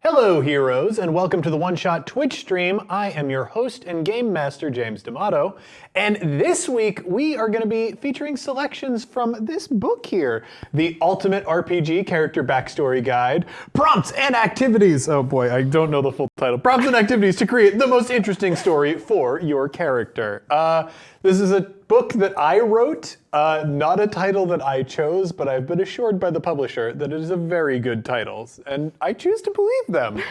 Hello, heroes, and welcome to the One Shot Twitch stream. I am your host and game master, James DiAmato, and this week we are going to be featuring selections from this book here, The Ultimate RPG Character Backstory Guide, Prompts and Activities. Oh boy, I don't know the full title. Prompts and Activities to create the most interesting story for your character. This is a book that I wrote, not a title that I chose, but I've been assured by the publisher that it is a very good title, and I choose to believe them.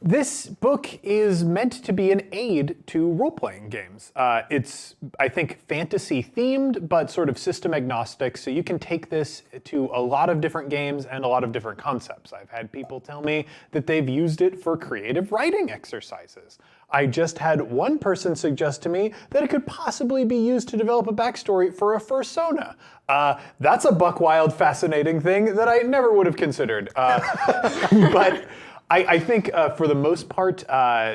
This book is meant to be an aid to role-playing games. It's, I think, fantasy-themed, but sort of system-agnostic, so you can take this to a lot of different games and a lot of different concepts. I've had people tell me that they've used it for creative writing exercises. I just had one person suggest to me that it could possibly be used to develop a backstory for a fursona. That's a buck-wild, fascinating thing that I never would have considered. But I think for the most part,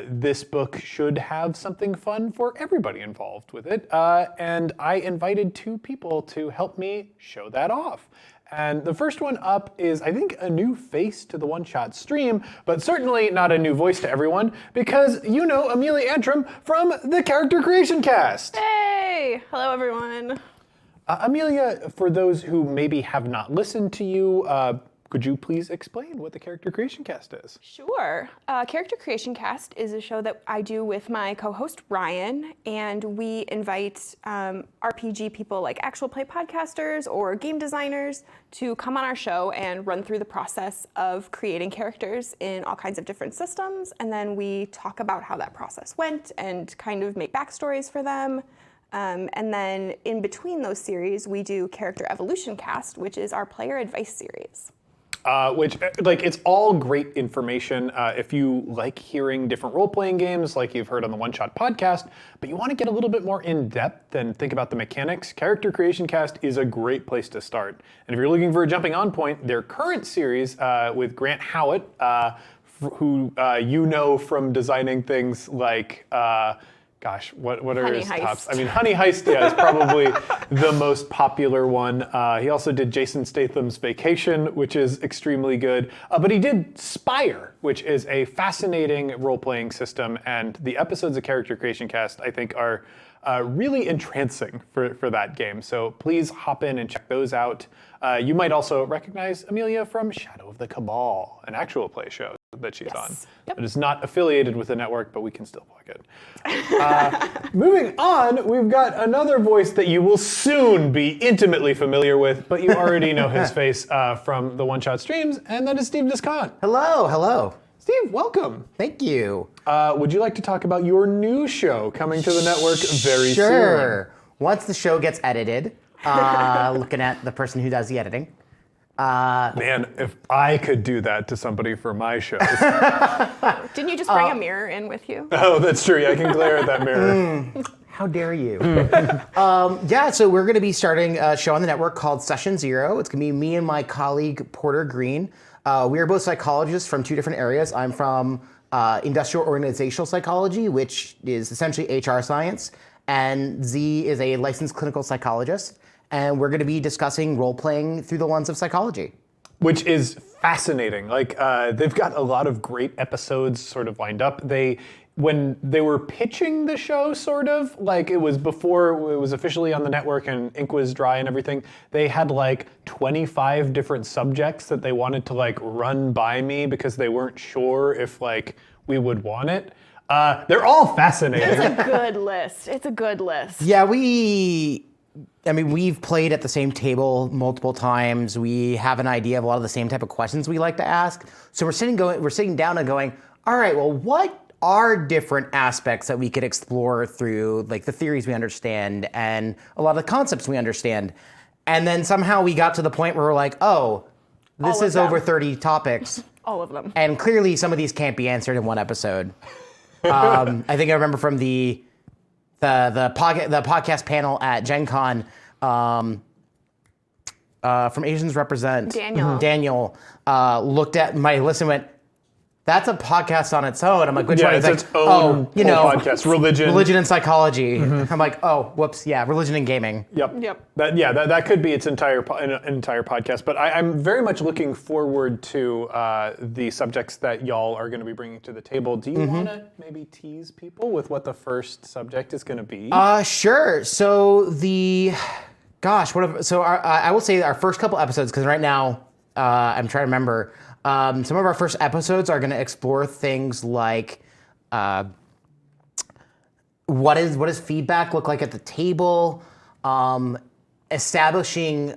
this book should have something fun for everybody involved with it. And I invited two people to help me show that off. And the first one up is, I think, a new face to the One Shot stream, but certainly not a new voice to everyone, because you know Amelia Antrim from the Character Creation Cast. Hey! Hello, everyone. Amelia, for those who maybe have not listened to you, could you please explain what the Character Creation Cast is? Sure. Character Creation Cast is a show that I do with my co-host Ryan, and we invite RPG people like actual play podcasters or game designers to come on our show and run through the process of creating characters in all kinds of different systems, and then we talk about how that process went and kind of make backstories for them. And then in between those series, we do Character Evolution Cast, which is our player advice series. Which, it's all great information if you like hearing different role-playing games like you've heard on the One Shot podcast, but you want to get a little bit more in-depth and think about the mechanics. Character Creation Cast is a great place to start. And if you're looking for a jumping-on point, their current series with Grant Howitt, who you know from designing things like... what are his tops? I mean, Honey Heist, is probably the most popular one. He also did Jason Statham's Vacation, which is extremely good. But he did Spire, which is a fascinating role-playing system. And the episodes of Character Creation Cast, I think, are really entrancing for that game. So please hop in and check those out. You might also recognize Amelia from Shadow of the Cabal, an actual play show that she's on. Yep. It is not affiliated with the network, but we can still plug it. Moving on, we've got another voice that you will soon be intimately familiar with, but you already know his face from the One Shot streams, and that is Steve Discont. Hello. Steve, welcome. Thank you. Would you like to talk about your new show coming to the network very soon? Sure. Once the show gets edited, looking at the person who does the editing. Man, if I could do that to somebody for my shows. Didn't you just bring a mirror in with you? Oh, that's true. I can glare at that mirror. How dare you? So we're going to be starting a show on the network called Session Zero. It's going to be me and my colleague, Porter Green. We are both psychologists from two different areas. I'm from industrial organizational psychology, which is essentially HR science, and Z is a licensed clinical psychologist. And we're going to be discussing role-playing through the lens of psychology. Which is fascinating. They've got a lot of great episodes sort of lined up. When they were pitching the show, it was before it was officially on the network and ink was dry and everything, they had 25 different subjects that they wanted to run by me because they weren't sure if we would want it. They're all fascinating. It's a good list. Yeah, we've played at the same table multiple times. We have an idea of a lot of the same type of questions we like to ask. So we're sitting down and going, all right, well, what are different aspects that we could explore through the theories we understand and a lot of the concepts we understand? And then somehow we got to the point where we're like, oh, this is over 30 topics. All of them. And clearly some of these can't be answered in one episode. I think I remember from the podcast panel at Gen Con, from Asians Represent, Daniel looked at my list and went, That's a podcast on its own. I'm like, which Yeah, one? it's He's its like, own you whole know, podcast. Religion. Religion and psychology. I'm like, oh, whoops, yeah, religion and gaming. Yep. That could be its entire podcast. But I'm very much looking forward to the subjects that y'all are going to be bringing to the table. Do you want to maybe tease people with what the first subject is going to be? Sure. So I will say our first couple episodes, because right now I'm trying to remember. Some of our first episodes are going to explore things like what does feedback look like at the table, establishing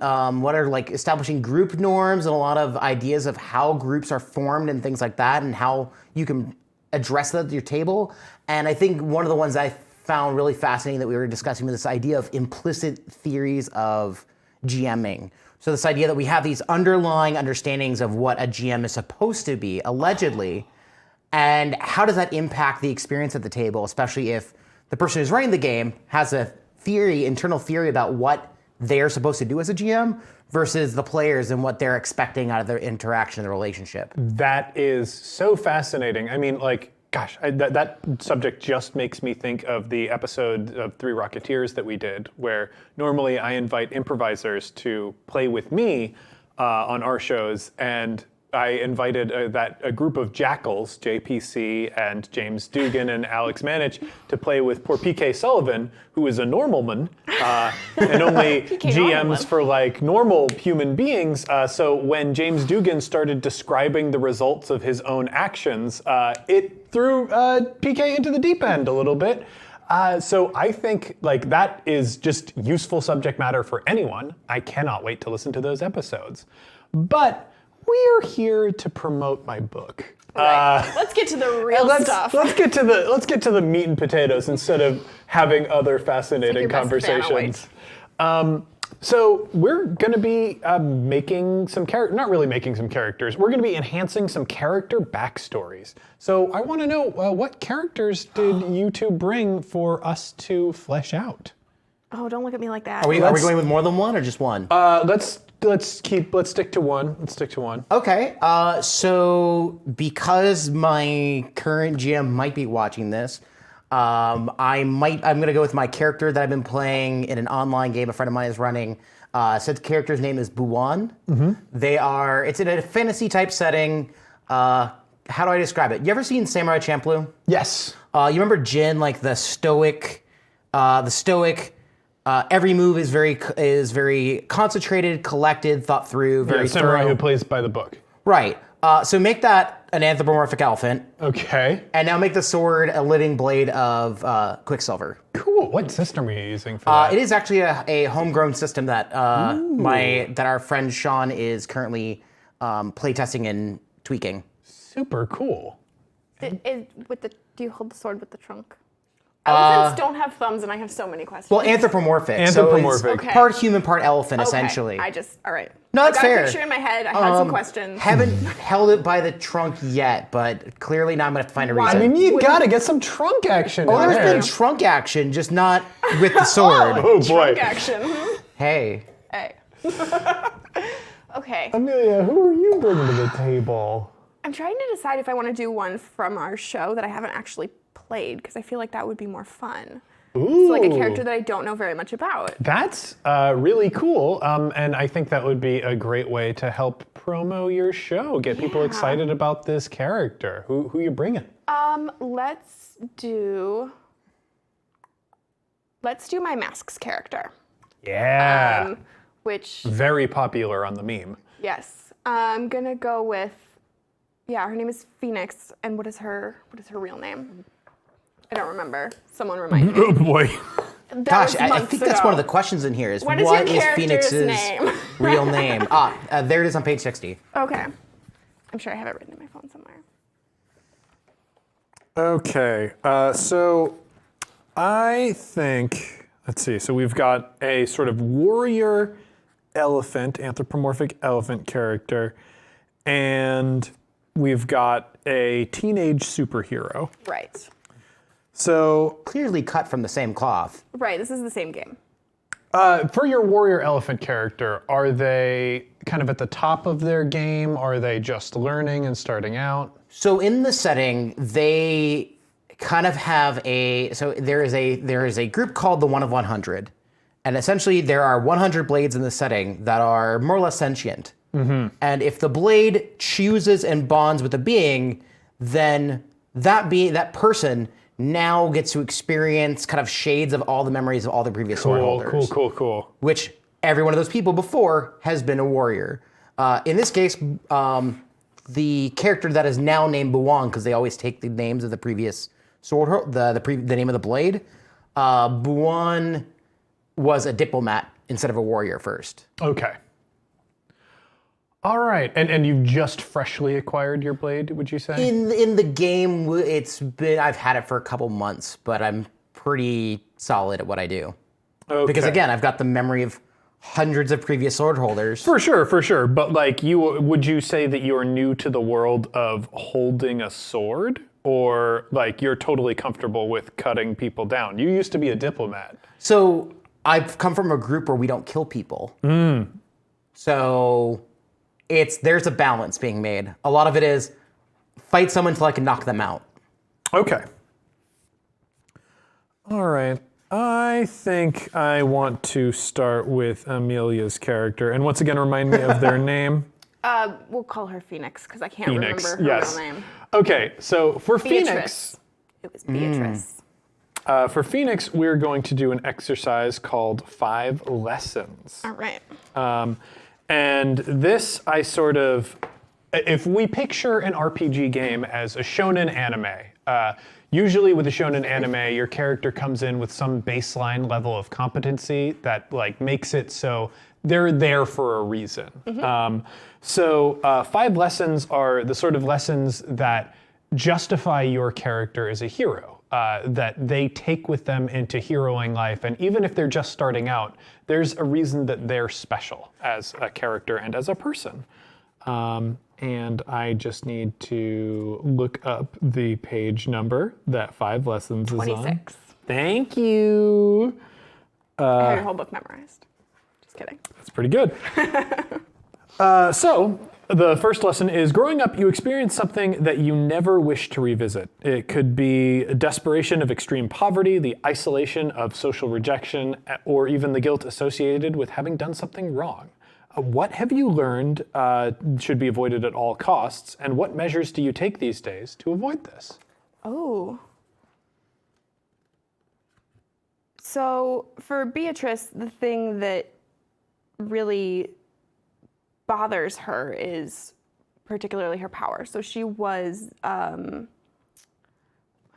group norms and a lot of ideas of how groups are formed and things like that, and how you can address that at your table. And I think one of the ones I found really fascinating that we were discussing was this idea of implicit theories of GMing. So this idea that we have these underlying understandings of what a GM is supposed to be, allegedly, and how does that impact the experience at the table, especially if the person who's running the game has a internal theory about what they're supposed to do as a GM versus the players and what they're expecting out of their interaction and relationship. That is so fascinating. I mean, like, gosh, that subject just makes me think of the episode of Three Rocketeers that we did, where normally I invite improvisers to play with me on our shows, and I invited a group of jackals, JPC and James Dugan and Alex Manich, to play with poor PK Sullivan, who is a normal man, and only GMs for like normal human beings. So when James Dugan started describing the results of his own actions, it threw PK into the deep end a little bit. So I think like that is just useful subject matter for anyone. I cannot wait to listen to those episodes. But we're here to promote my book. Right. Let's get to the real stuff. Let's get to the meat and potatoes instead of having other fascinating conversations. So we're going to be making some not really making some characters. We're going to be enhancing some character backstories. So I want to know what characters did you two bring for us to flesh out? Oh, don't look at me like that. Are we going with more than one or just one? Let's stick to one. Okay. So because my current GM might be watching this, I'm gonna go with my character that I've been playing in an online game a friend of mine is running. Said the character's name is Buwan. It's in a fantasy type setting. How do I describe it? You ever seen Samurai Champloo? Yes. You remember Jin, like the stoic. Every move is very concentrated, collected, thought through, very samurai thorough. who plays by the book. Right. So make that an anthropomorphic elephant. Okay. And now make the sword a living blade of Quicksilver. Cool. What system are you using for that? It is actually a homegrown system that our friend Sean is currently playtesting and tweaking. Super cool. Do you hold the sword with the trunk? Elephants don't have thumbs, and I have so many questions. Well, anthropomorphic. Anthropomorphic. So it's part human, part elephant, essentially. All right. No, that's fair. I got a picture in my head. I had some questions. Haven't held it by the trunk yet, but clearly now I'm going to have to find a reason. I mean, you gotta get some trunk action. Oh, in there's there. been trunk action, just not with the sword. Oh boy. Trunk action. Hey. Hey. Okay. Amelia, who are you bringing to the table? I'm trying to decide if I want to do one from our show that I haven't actually played, because I feel like that would be more fun. Ooh. So like a character that I don't know very much about. That's really cool, and I think that would be a great way to help promo your show, get people excited about this character. Who you bringing? Let's do my Masks character. Yeah. Which Very popular on the meme. yes, I'm gonna go with her name is Phoenix, and what is her real name? I don't remember. Someone remind me. Oh boy. Gosh, I think that's one of the questions in here is What is your character's Phoenix's name? real name? There it is on page 60. Okay. I'm sure I have it written in my phone somewhere. Okay, so I think, let's see, so we've got a sort of warrior elephant, anthropomorphic elephant character, and we've got a teenage superhero. Right. So, Clearly cut from the same cloth. Right, this is the same game. For your warrior elephant character, are they kind of at the top of their game? Are they just learning and starting out? So in the setting, they kind of have there is a group called the 1 of 100, and essentially there are 100 blades in the setting that are more or less sentient. Mm-hmm. And if the blade chooses and bonds with a being, then that person now gets to experience kind of shades of all the memories of all the previous sword holders. Cool. Which every one of those people before has been a warrior. In this case, the character that is now named Buwan, because they always take the names of the previous sword, the name of the blade. Buwan was a diplomat instead of a warrior first. Okay. All right, and you've just freshly acquired your blade, would you say? In the game, I've had it for a couple months, but I'm pretty solid at what I do. Okay. Because again, I've got the memory of hundreds of previous sword holders. For sure. But like, would you say that you're new to the world of holding a sword, or like you're totally comfortable with cutting people down? You used to be a diplomat. So I've come from a group where we don't kill people. So there's a balance being made. A lot of it is fight someone till I can knock them out. Okay. All right. I think I want to start with Amelia's character. And once again, remind me of their name. We'll call her Phoenix because I can't Phoenix, remember her yes. real name. Okay, so for Beatrice. Phoenix, It was Beatrice. for Phoenix, we're going to do an exercise called 5 lessons. All right. And this, if we picture an RPG game as a shonen anime, usually with a shonen anime, your character comes in with some baseline level of competency that like makes it so they're there for a reason. So 5 lessons are the sort of lessons that justify your character as a hero. That they take with them into heroing life. And even if they're just starting out, there's a reason that they're special as a character and as a person. And I just need to look up the page number that 5 lessons is on. 26. Thank you. I have your whole book memorized. Just kidding. That's pretty good. So, the first lesson is, growing up, you experience something that you never wish to revisit. It could be a desperation of extreme poverty, the isolation of social rejection, or even the guilt associated with having done something wrong. What have you learned should be avoided at all costs, and what measures do you take these days to avoid this? Oh. So for Beatrice, the thing that really bothers her is particularly her power. So she was, I'm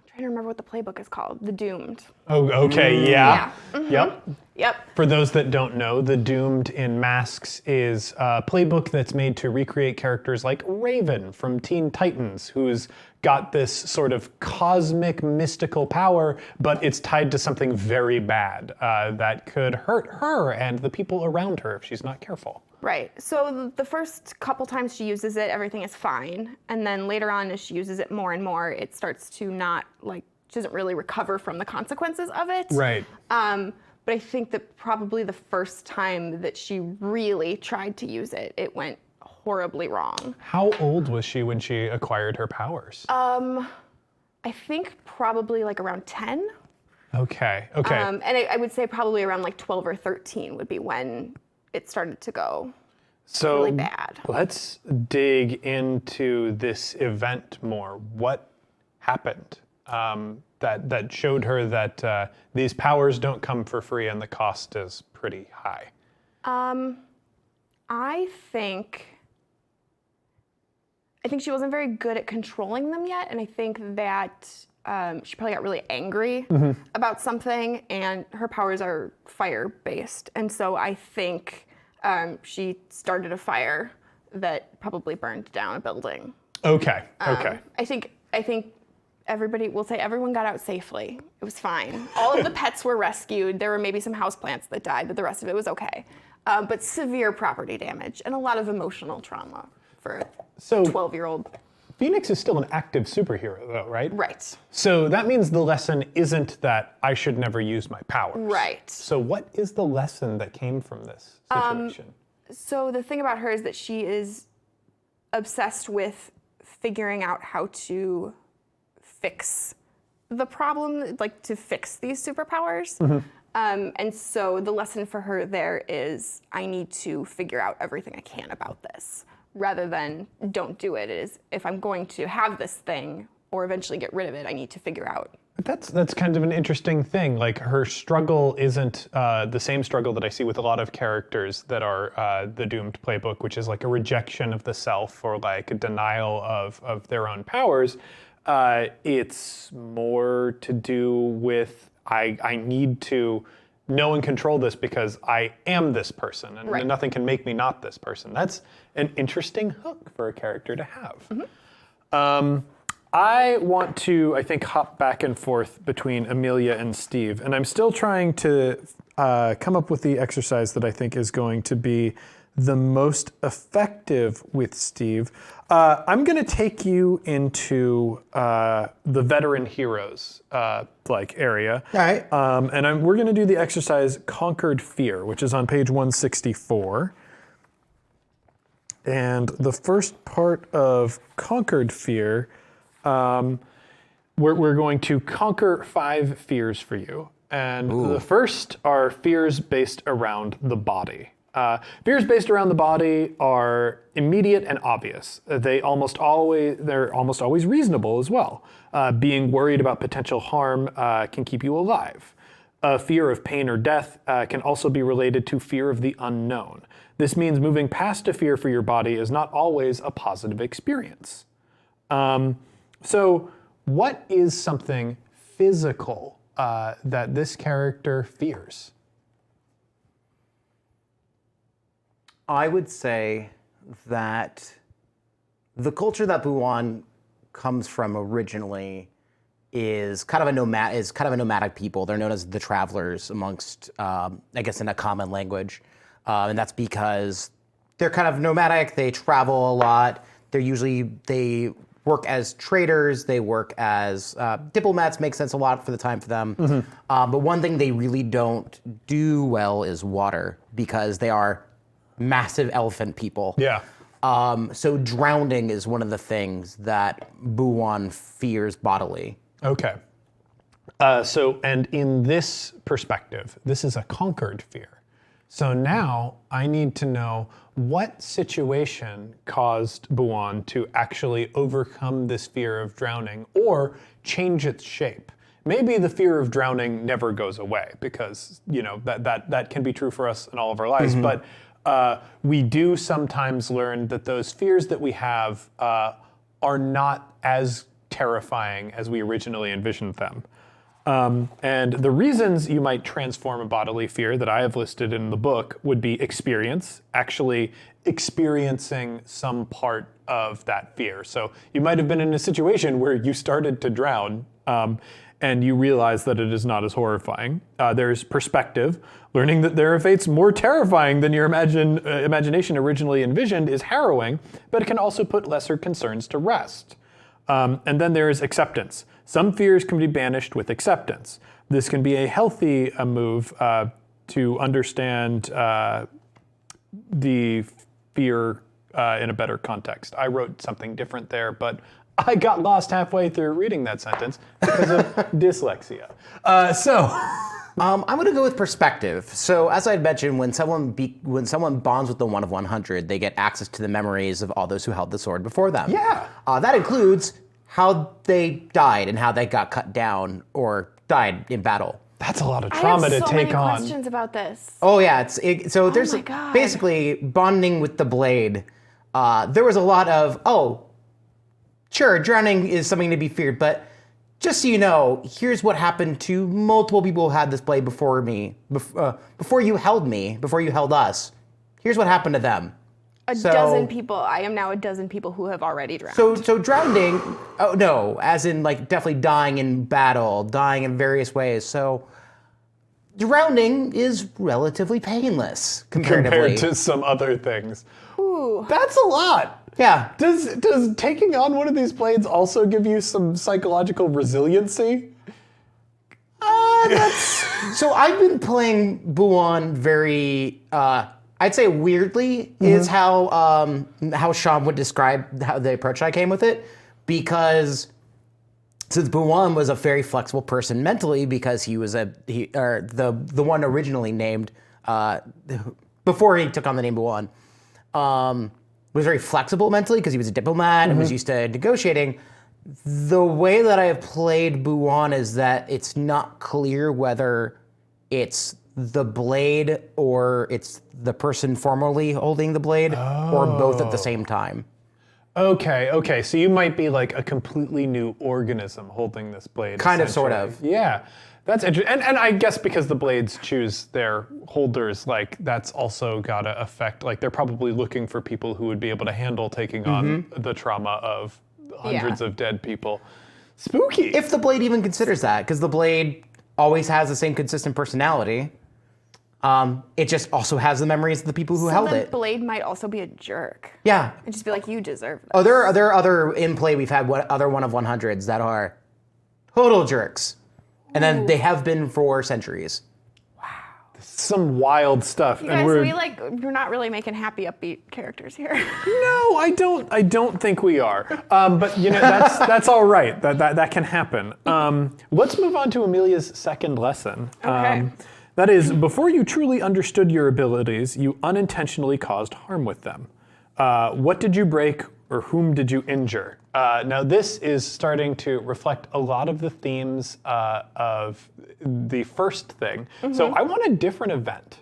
trying to remember what the playbook is called, The Doomed. Oh, okay, yeah. Yep. Yep. For those that don't know, The Doomed in Masks is a playbook that's made to recreate characters like Raven from Teen Titans, who's got this sort of cosmic mystical power, but it's tied to something very bad that could hurt her and the people around her if she's not careful. Right. So the first couple times she uses it, everything is fine. And then later on, as she uses it more and more, it starts to not, like, she doesn't really recover from the consequences of it. Right. But I think that probably the first time that she really tried to use it, it went horribly wrong. How old was she when she acquired her powers? I think probably like around 10. Okay. And I would say probably around like 12 or 13 would be when it started to go really bad. Let's dig into this event more. What happened that showed her that these powers don't come for free and the cost is pretty high? I think she wasn't very good at controlling them yet, and I think that she probably got really angry about something, and her powers are fire-based, and so I think she started a fire that probably burned down a building. Okay. I think everyone got out safely. It was fine. All of the pets were rescued. There were maybe some houseplants that died, but the rest of it was okay. But severe property damage and a lot of emotional trauma for a 12-year-old. Phoenix is still an active superhero, though, right? Right. So that means the lesson isn't that I should never use my powers. Right. So what is the lesson that came from this situation? So the thing about her is that she is obsessed with figuring out how to fix the problem, like to fix these superpowers. And so the lesson for her there is I need to figure out everything I can about this rather than don't do it. It is if I'm going to have this thing or eventually get rid of it, I need to figure out. That's kind of an interesting thing. Like her struggle isn't the same struggle that I see with a lot of characters that are the Doomed playbook, which is like a rejection of the self or like a denial of their own powers. It's more to do with I need to know and control this because I am this person and Right. nothing can make me not this person. That's an interesting hook for a character to have. I want to, I think, hop back and forth between Amelia and Steve, and I'm still trying to come up with the exercise that I think is going to be the most effective with Steve. I'm going to take you into the veteran heroes area. All right. And we're going to do the exercise Conquered Fear, which is on page 164. And the first part of Conquered Fear, we're going to conquer 5 fears for you. And the first are fears based around the body. Fears based around the body are immediate and obvious. They're almost always reasonable as well. Being worried about potential harm can keep you alive. A fear of pain or death can also be related to fear of the unknown. This means moving past a fear for your body is not always a positive experience. So what is something physical that this character fears? I would say that the culture that Buon comes from originally is kind of a nomadic people. They're known as the travelers amongst, I guess, in a common language, and that's because they're kind of nomadic. They travel a lot. They work as traders. They work as diplomats. Makes sense a lot for the time for them. But one thing they really don't do well is water because they are massive elephant people. Yeah. So drowning is one of the things that Buon fears bodily. Okay. And in this perspective, this is a conquered fear. So now I need to know what situation caused Buon to actually overcome this fear of drowning or change its shape. Maybe the fear of drowning never goes away because, that can be true for us in all of our lives. But we do sometimes learn that those fears that we have are not as terrifying as we originally envisioned them. And the reasons you might transform a bodily fear that I have listed in the book would be experience, actually experiencing some part of that fear. So you might have been in a situation where you started to drown and you realize that it is not as horrifying. There's perspective. Learning that there are fates more terrifying than your imagination originally envisioned is harrowing, but it can also put lesser concerns to rest. And then there is acceptance. Some fears can be banished with acceptance. This can be a healthy move to understand the fear in a better context. I wrote something different there, but I got lost halfway through reading that sentence because of dyslexia. I'm going to go with perspective. So as I had mentioned, when someone bonds with the 1 of 100, they get access to the memories of all those who held the sword before them. Yeah. That includes how they died and how they got cut down or died in battle. That's a lot of trauma to take on. I have so many questions about this. Oh yeah, there's my God. basically bonding with the blade. There was a lot of sure, drowning is something to be feared, but just so you know, here's what happened to multiple people who had this blade before me, before you held me, before you held us. Here's what happened to them. A dozen people. I am now a dozen people who have already drowned. So drowning, oh no, as in like definitely dying in battle, dying in various ways. So drowning is relatively painless comparatively. Compared to some other things. Ooh, Ooh. That's a lot. Yeah. Does taking on one of these blades also give you some psychological resiliency? So I've been playing Buon very, I'd say weirdly, is how Sean would describe how the approach I came with it, because since Buon was a very flexible person mentally, because he was the one originally named before he took on the name Buon, was very flexible mentally because he was a diplomat and was used to negotiating. The way that I have played Buon is that it's not clear whether it's the blade or it's the person formerly holding the blade or both at the same time. Okay. So you might be like a completely new organism holding this blade. Kind of, sort essentially. of. Yeah. That's interesting. And I guess because the blades choose their holders, like that's also got to affect, like they're probably looking for people who would be able to handle taking on the trauma of hundreds of dead people. Spooky. If the blade even considers that, because the blade always has the same consistent personality. It just also has the memories of the people who held the it. blade might also be a jerk. Yeah. And just be like, you deserve this. Oh, there are other in play. We've had other 1 of 100s that are total jerks. And then they have been for centuries. Some wild stuff. You guys, we're not really making happy, upbeat characters here. No, I don't think we are. But you know, that's all right. That can happen. Let's move on to Amelia's second lesson. Okay. That is, before you truly understood your abilities, you unintentionally caused harm with them. What did you break, or whom did you injure? Now, this is starting to reflect a lot of the themes of the first thing. So I want a different event.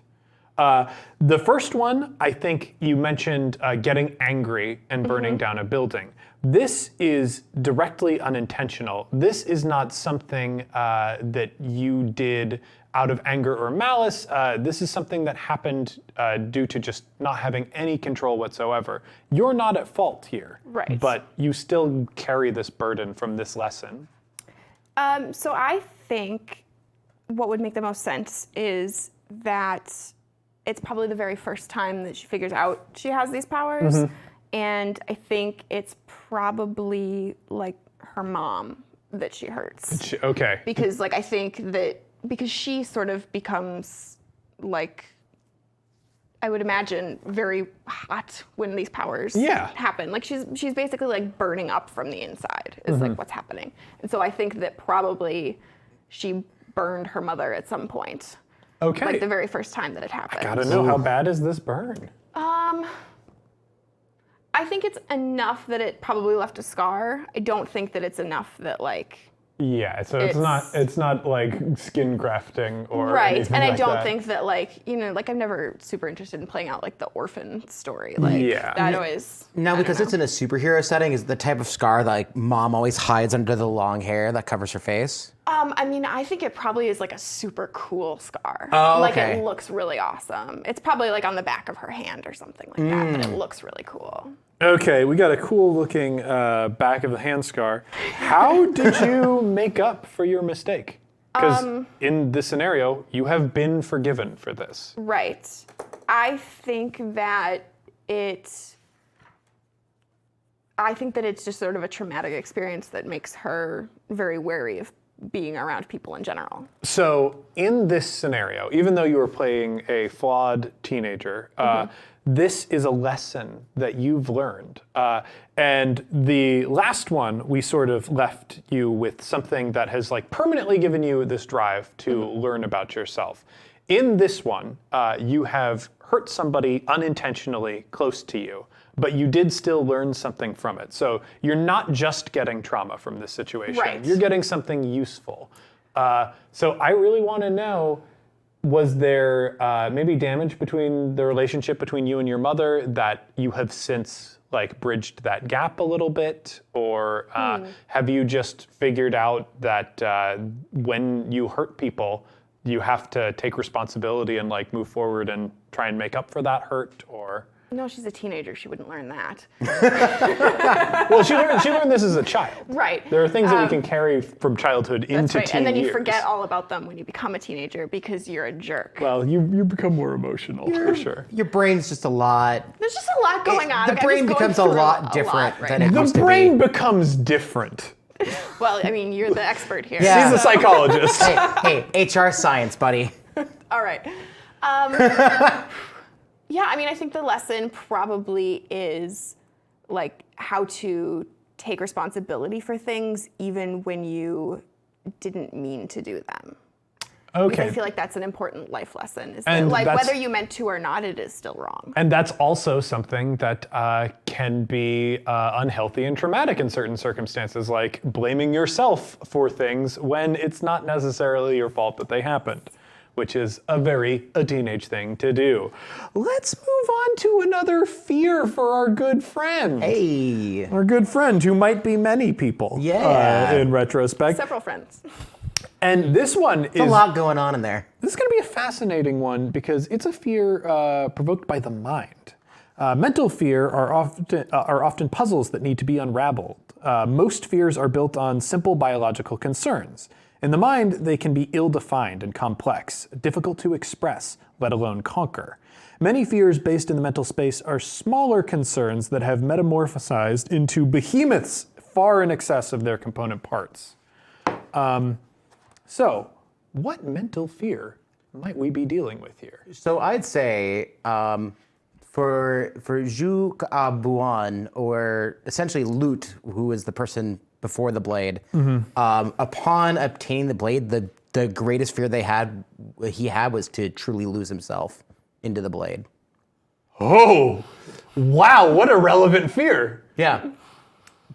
The first one, I think you mentioned getting angry and burning down a building. This is directly unintentional. This is not something that you did out of anger or malice. This is something that happened due to just not having any control whatsoever. You're not at fault here, Right. but you still carry this burden from this lesson. So I think what would make the most sense is that it's probably the very first time that she figures out she has these powers. And I think it's probably like her mom that she hurts. Okay. Because like I think that because she sort of becomes like, I would imagine, very hot when these powers happen. Like she's basically like burning up from the inside is like what's happening. And so I think that probably she burned her mother at some point. Okay. Like the very first time that it happened. Gotta know, how bad is this burn? I think it's enough that it probably left a scar. I don't think that it's enough that like. Yeah, so it's not like skin grafting or right, anything and I like don't that. think that like like I'm never super interested in playing out like the orphan story. Like Yeah. that always. Now, because it's in a superhero setting, is it the type of scar that like mom always hides under the long hair that covers her face? I mean, I think it probably is like a super cool scar. Oh, like okay. it looks really awesome. It's probably like on the back of her hand or something like that, but it looks really cool. Okay, we got a cool looking back of the hand scar. How did you make up for your mistake? Because in this scenario, you have been forgiven for this. Right. I think that it's just sort of a traumatic experience that makes her very wary of being around people in general. So in this scenario, even though you were playing a flawed teenager, this is a lesson that you've learned. And the last one, we sort of left you with something that has like permanently given you this drive to learn about yourself. In this one, you have hurt somebody unintentionally close to you, but you did still learn something from it. So you're not just getting trauma from this situation. Right. You're getting something useful. So I really want to know, was there maybe damage between the relationship between you and your mother that you have since like bridged that gap a little bit? Or have you just figured out that when you hurt people, you have to take responsibility and like move forward and try and make up for that hurt? Or No, she's a teenager. She wouldn't learn that. Well, she learned this as a child. Right. There are things that we can carry from childhood into That's right. teen And then you years. forget all about them when you become a teenager because you're a jerk. Well, you become more emotional, for sure. Your brain's just a lot. There's just a lot going on. The Like, I'm brain just going becomes a through lot different right than it now. used The to brain be. becomes different. Well, I mean, you're the expert here. Yeah. He's a psychologist. Hey, HR science, buddy. All right. Yeah, I mean, I think the lesson probably is like how to take responsibility for things even when you didn't mean to do them. Because Okay. I feel like that's an important life lesson. Is And that, like, that's- whether you meant to or not, it is still wrong. And that's also something that can be unhealthy and traumatic in certain circumstances, like blaming yourself for things when it's not necessarily your fault that they happened, which is a teenage thing to do. Let's move on to another fear for our good friend. Hey. Our good friend, who might be many people in retrospect. Several friends. And this one A lot going on in there. This is going to be a fascinating one because it's a fear provoked by the mind. Mental fear are often puzzles that need to be unraveled. Most fears are built on simple biological concerns. In the mind, they can be ill-defined and complex, difficult to express, let alone conquer. Many fears based in the mental space are smaller concerns that have metamorphosized into behemoths far in excess of their component parts. So, what mental fear might we be dealing with here? So I'd say for Zhu Buan, or essentially Lut, who is the person before the blade, upon obtaining the blade, the greatest fear he had was to truly lose himself into the blade. Oh, wow, what a relevant fear. Yeah.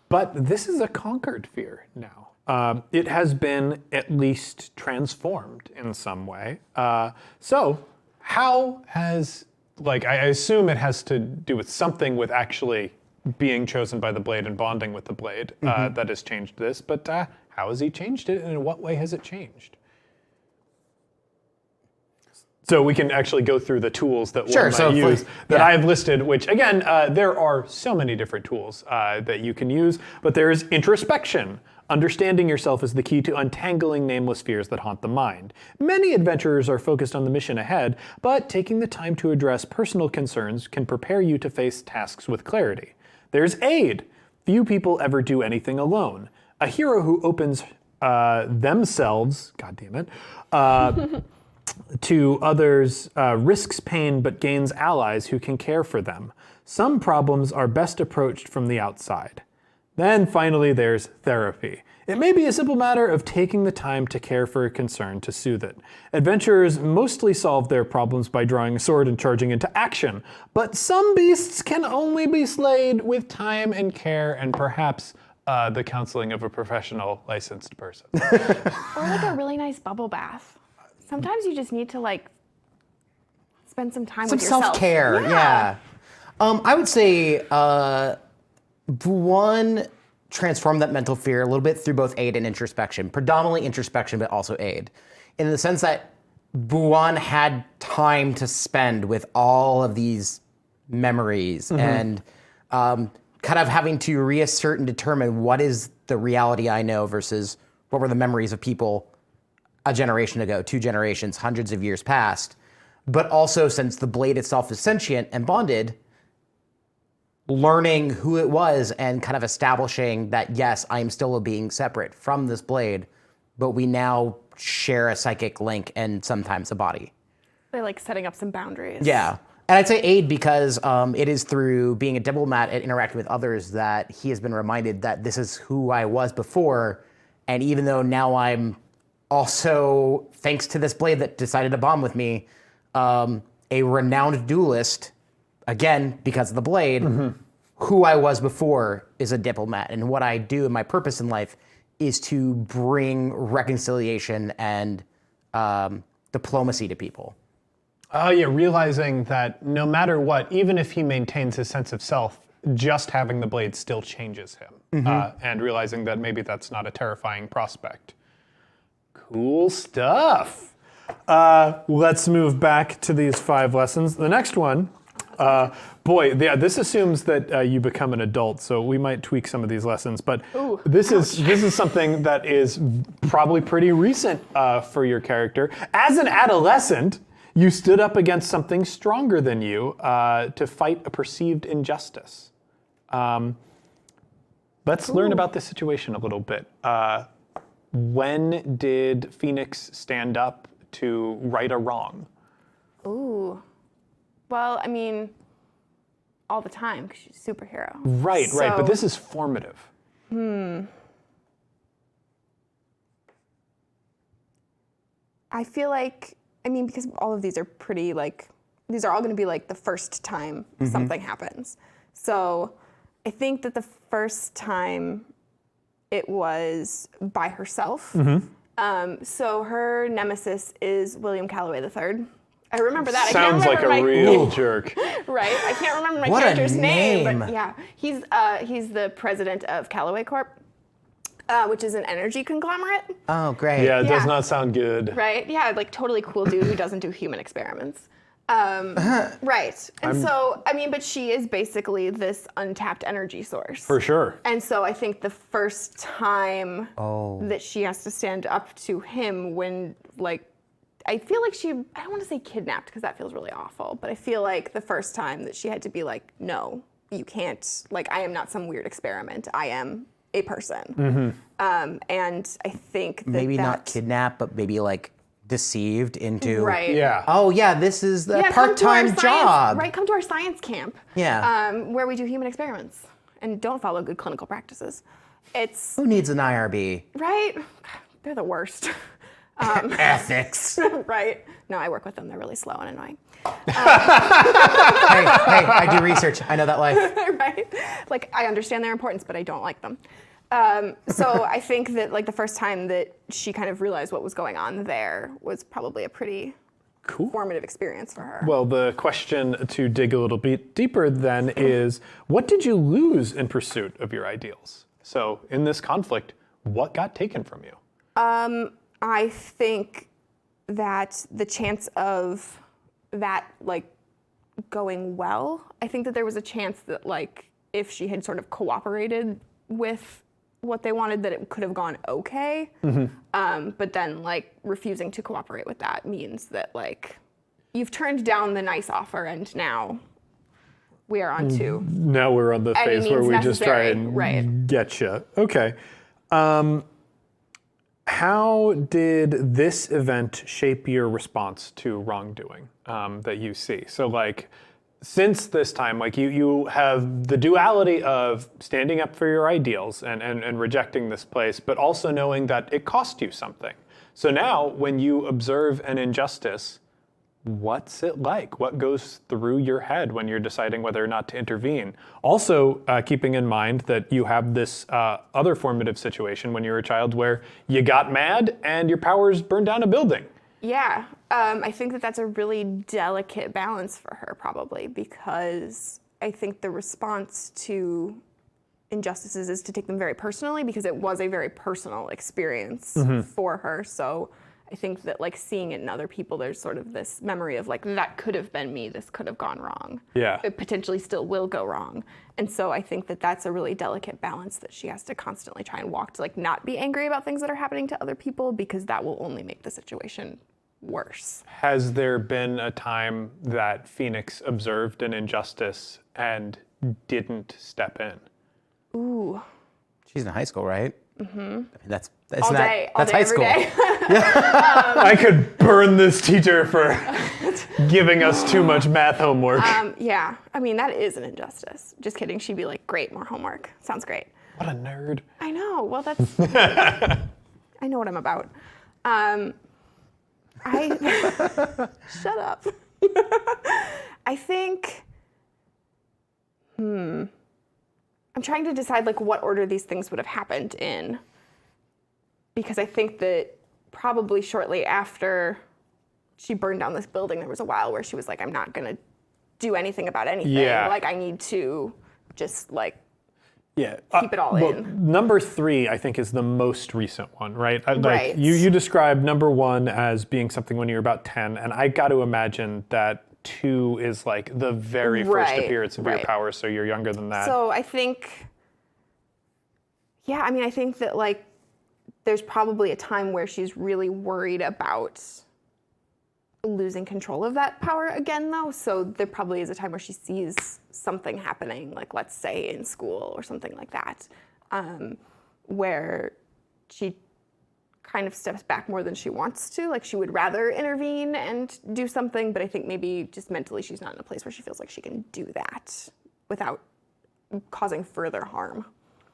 But this is a conquered fear now. It has been at least transformed in some way. So how has, like, I assume it has to do with something with actually being chosen by the blade and bonding with the blade that has changed this, but how has he changed it and in what way has it changed? So we can actually go through the tools that one might use that I have listed, which again, there are so many different tools that you can use, but there is introspection. Understanding yourself is the key to untangling nameless fears that haunt the mind. Many adventurers are focused on the mission ahead, but taking the time to address personal concerns can prepare you to face tasks with clarity. There's aid. Few people ever do anything alone. A hero who opens themselves, to others risks pain but gains allies who can care for them. Some problems are best approached from the outside. Then finally there's therapy. It may be a simple matter of taking the time to care for a concern to soothe it. Adventurers mostly solve their problems by drawing a sword and charging into action, but some beasts can only be slayed with time and care and perhaps the counseling of a professional licensed person. Or like a really nice bubble bath. Sometimes you just need to like spend some time with yourself. Some self-care, yeah. I would say one, transform that mental fear a little bit through both aid and introspection. Predominantly introspection, but also aid. In the sense that Buan had time to spend with all of these memories and kind of having to reassert and determine what is the reality I know versus what were the memories of people a generation ago, 2 generations, hundreds of years past. But also, since the blade itself is sentient and bonded, learning who it was and kind of establishing that, yes, I am still a being separate from this blade, but we now share a psychic link and sometimes a body. They're like setting up some boundaries. Yeah. And I'd say aid because it is through being a diplomat and interacting with others that he has been reminded that this is who I was before. And even though now I'm also, thanks to this blade that decided to bond with me, a renowned duelist, again, because of the blade, who I was before is a diplomat. And what I do and my purpose in life is to bring reconciliation and diplomacy to people. Oh yeah, realizing that no matter what, even if he maintains his sense of self, just having the blade still changes him. And realizing that maybe that's not a terrifying prospect. Cool stuff. Let's move back to these 5 lessons. The next one, Boy, yeah, this assumes that you become an adult, so we might tweak some of these lessons. But Ooh, this is something that is probably pretty recent for your character. As an adolescent, you stood up against something stronger than you to fight a perceived injustice. Let's learn about this situation a little bit. When did Phoenix stand up to right a wrong? Ooh. Well, I mean, all the time, because she's a superhero. Right, So- right, but this is formative. I feel like, I mean, because all of these are pretty, like, these are all going to be like the first time something happens. So I think that the first time it was by herself. So her nemesis is William Calloway III. I remember that. Sounds I like can't remember a real jerk. Right. I can't remember my What a character's name. name. But yeah, he's the president of Callaway Corp, which is an energy conglomerate. Oh, great. Yeah, it does Yeah. not sound good. Right. Yeah, like totally cool dude who doesn't do human experiments. Right. And so, I mean, but she is basically this untapped energy source. For sure. And so I think the first time Oh. that she has to stand up to him when, like, I feel like I don't want to say kidnapped because that feels really awful, but I feel like the first time that she had to be like, no, you can't, like, I am not some weird experiment. I am a person. And I think that Maybe not that- kidnapped, but maybe like deceived into. Right. Yeah. Oh yeah, this is the Yeah, come to our part-time science- job. Right, come to our science camp. Yeah. Where we do human experiments and don't follow good clinical practices. It's, Who needs an IRB? right? They're the worst. Ethics. Right? No, I work with them. They're really slow and annoying. hey, I do research. I know that life. Right? Like, I understand their importance, but I don't like them. So I think that, like, the first time that she kind of realized what was going on there was probably a pretty Cool. formative experience for her. Well, the question to dig a little bit deeper then is, what did you lose in pursuit of your ideals? So in this conflict, what got taken from you? I think that the chance of that, like, going well, I think that there was a chance that, like, if she had sort of cooperated with what they wanted, that it could have gone okay. But then, like, refusing to cooperate with that means that, like, you've turned down the nice offer and now we are on to Now we're on the Any phase where means we just try necessary, and right. get you. Okay. How did this event shape your response to wrongdoing that you see? So, like, since this time, like, you have the duality of standing up for your ideals and rejecting this place, but also knowing that it cost you something. So now, when you observe an injustice, what's it like? What goes through your head when you're deciding whether or not to intervene? Also, keeping in mind that you have this other formative situation when you were a child where you got mad and your powers burned down a building. Yeah, I think that that's a really delicate balance for her, probably, because I think the response to injustices is to take them very personally, because it was a very personal experience for her. So I think that, like, seeing it in other people, there's sort of this memory of, like, that could have been me, this could have gone wrong. Yeah. It potentially still will go wrong. And so I think that that's a really delicate balance that she has to constantly try and walk, to, like, not be angry about things that are happening to other people, because that will only make the situation worse. Has there been a time that Phoenix observed an injustice and didn't step in? Ooh. She's in high school, right? Mm-hmm. I mean, that's All day, that's high high school. I could burn this teacher for giving us too much math homework. Yeah, I mean, that is an injustice. Just kidding. She'd be like, great, more homework. Sounds great. What a nerd. I know. Well, that's. I know what I'm about. Shut up. I think. I'm trying to decide, like, what order these things would have happened in. Because I think that probably shortly after she burned down this building, there was a while where she was like, I'm not going to do anything about anything. Yeah. Like, I need to just, like, Yeah. keep it all in. Number 3, I think, is the most recent one, right? Like, Right. you described number 1 as being something when you were about 10, and I got to imagine that 2 is like the very first Right, appearance of your right. powers, so you're younger than that. So I think, yeah, I mean, I think that like there's probably a time where she's really worried about losing control of that power again, though. So there probably is a time where she sees something happening, like let's say in school or something like that, where she kind of steps back more than she wants to. Like she would rather intervene and do something, but I think maybe just mentally she's not in a place where she feels like she can do that without causing further harm.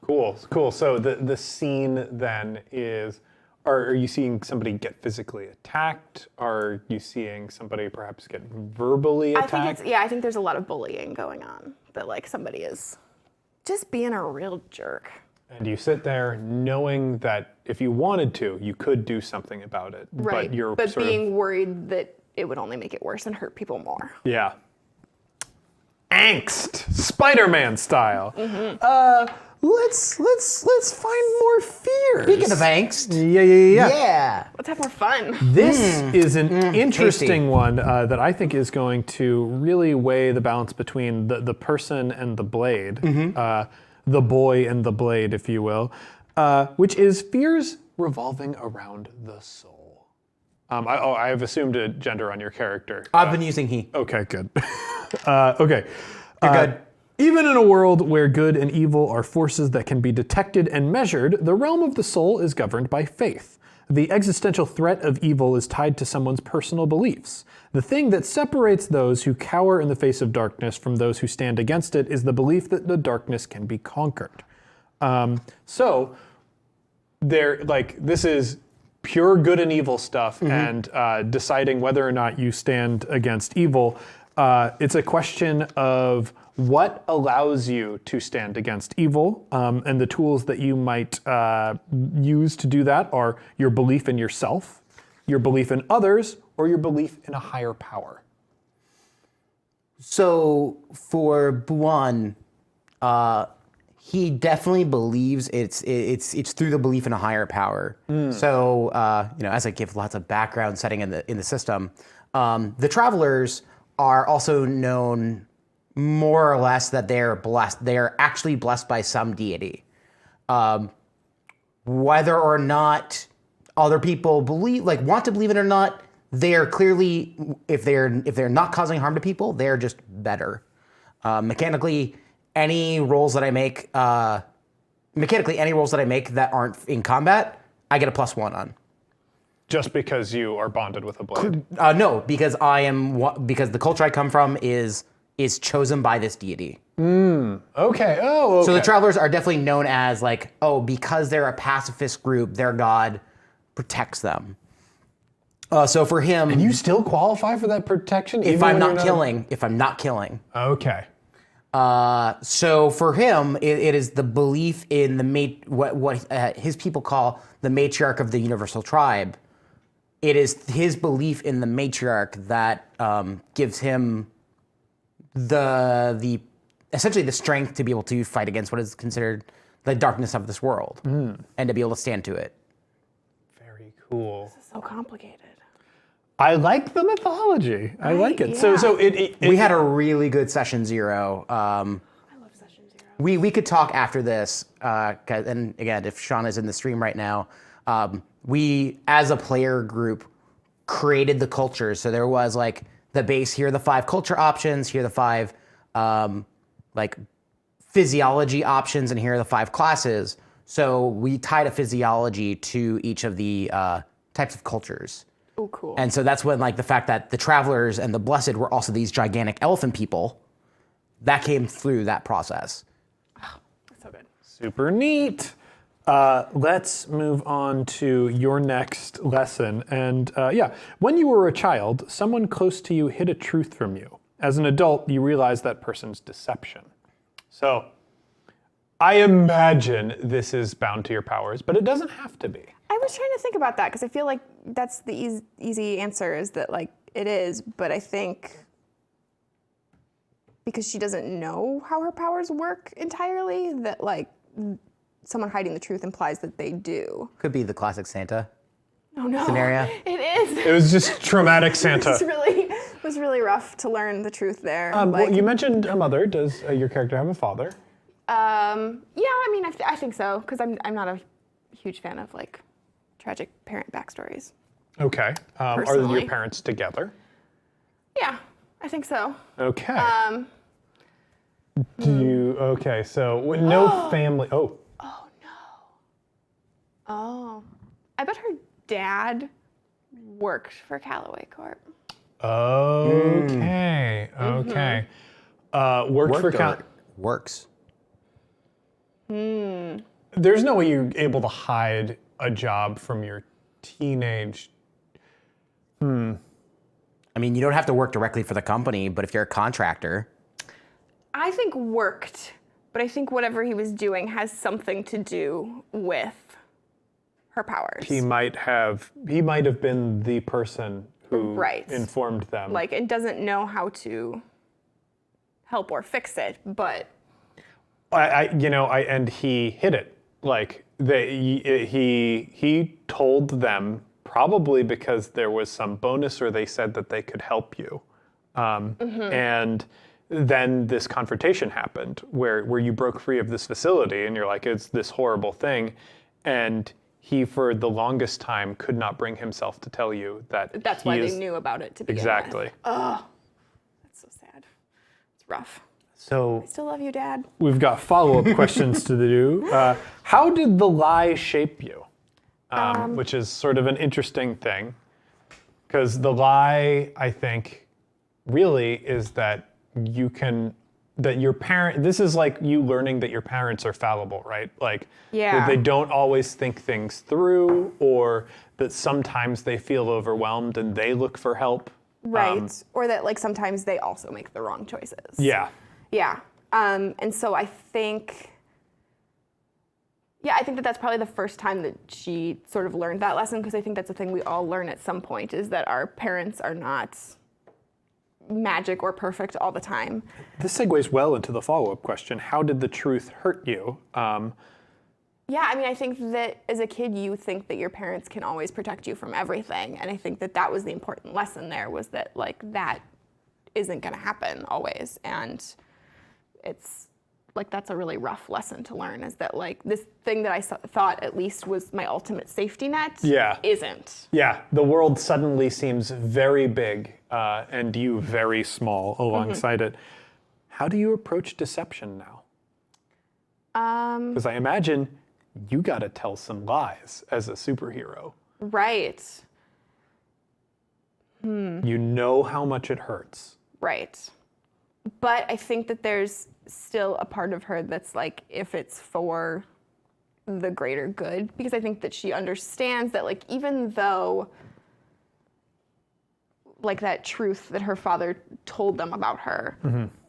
Cool. So the scene then is, are you seeing somebody get physically attacked? Are you seeing somebody perhaps get verbally attacked? I think there's a lot of bullying going on, that like somebody is just being a real jerk. And you sit there knowing that if you wanted to, you could do something about it. Right. But you're but sort being worried that it would only make it worse and hurt people more. yeah. Angst, Spider-Man style. Let's find more fears. Speaking of angst. Yeah. Yeah. Let's have more fun. This is an interesting tasty. one that I think is going to really weigh the balance between the person and the blade, the boy and the blade, if you will, which is fears revolving around the soul. I have assumed a gender on your character. I've been using he. Okay, good. Okay. You're good. Even in a world where good and evil are forces that can be detected and measured, the realm of the soul is governed by faith. The existential threat of evil is tied to someone's personal beliefs. The thing that separates those who cower in the face of darkness from those who stand against it is the belief that the darkness can be conquered. So, this is pure good and evil stuff, and deciding whether or not you stand against evil. It's a question of what allows you to stand against evil, and the tools that you might use to do that are your belief in yourself, your belief in others, or your belief in a higher power. So for Buon, he definitely believes it's through the belief in a higher power. So as I give lots of background setting in the system, the travelers are also known more or less that they're blessed. They are actually blessed by some deity. Whether or not other people want to believe it or not, they are clearly, if they're not causing harm to people, they're just better. Mechanically, any rolls that I make that aren't in combat, I get a +1 on. Just because you are bonded with a blade. No, because because the culture I come from is chosen by this deity. Okay. Oh, okay. So the travelers are definitely known as because they're a pacifist group, their god protects them. So for him, And you still qualify for that protection? if even I'm when not you're killing. Okay. So for him, it is the belief in what his people call the matriarch of the universal tribe. It is his belief in the matriarch that gives him the essentially the strength to be able to fight against what is considered the darkness of this world, and to be able to stand to it. Very cool. This is so complicated. I like the mythology. I like it. Yeah. So it We had a really good session 0. I love session 0. We could talk after this, and again, if Sean is in the stream right now, we as a player group created the cultures. So there was the base. Here are the 5 culture options. Here are the 5 physiology options, and here are the 5 classes. So we tied a physiology to each of the types of cultures. Oh, cool. And so that's when the fact that the travelers and the blessed were also these gigantic elephant people, that came through that process. That's so good. super neat. Let's move on to your next lesson. And when you were a child, someone close to you hid a truth from you. As an adult, you realize that person's deception. So I imagine this is bound to your powers, but it doesn't have to be. I was trying to think about that because I feel like that's the easy answer is that it is, but I think because she doesn't know how her powers work entirely, that someone hiding the truth implies that they do. Could be the classic Santa Oh no. scenario. It is. It was just traumatic Santa. This really was really rough to learn the truth there. Well, you mentioned a mother. Does your character have a father? Yeah, I mean, I think so, because I'm not a huge fan of like tragic parent backstories. Okay. Are Personally. your parents together? Yeah, I think so. Okay. Okay, so no family. Oh. Oh no. Oh, I bet her dad worked for Callaway Corp. Okay. Okay. Worked for Works. There's no way you're able to hide a job from your teenage. I mean, you don't have to work directly for the company, but if you're a contractor. I think worked, but I think whatever he was doing has something to do with her powers. He might have been the person who Right. informed them. Like, and doesn't know how to help or fix it, but and he hid it. Like he told them probably because there was some bonus or they said that they could help you. And then this confrontation happened where you broke free of this facility and you're like, it's this horrible thing. And he, for the longest time, could not bring himself to tell you that that's why they knew about it to begin Exactly. with. Oh, that's so sad. It's rough. So I still love you, Dad. we've got follow-up questions to do. How did the lie shape you? Which is sort of an interesting thing. Because the lie, I think, really is that your parent, this is like you learning that your parents are fallible, right? Like that they don't always think things through, or that sometimes they feel overwhelmed and they look for help. Right. Or that like sometimes they also make the wrong choices. Yeah. Yeah. And so I think that that's probably the first time that she sort of learned that lesson, because I think that's a thing we all learn at some point, is that our parents are not magic or perfect all the time. This segues well into the follow-up question. How did the truth hurt you? Yeah, I mean, I think that as a kid, you think that your parents can always protect you from everything. And I think that that was the important lesson there, was that like that isn't going to happen always. And it's like, that's a really rough lesson to learn, is that like this thing that I thought at least was my ultimate safety net isn't. Yeah, the world suddenly seems very big and you very small alongside it. How do you approach deception now? Because I imagine you got to tell some lies as a superhero. Right. You know how much it hurts. Right. But I think that there's still a part of her that's like, if it's for the greater good, because I think that she understands that like, even though like that truth that her father told them about her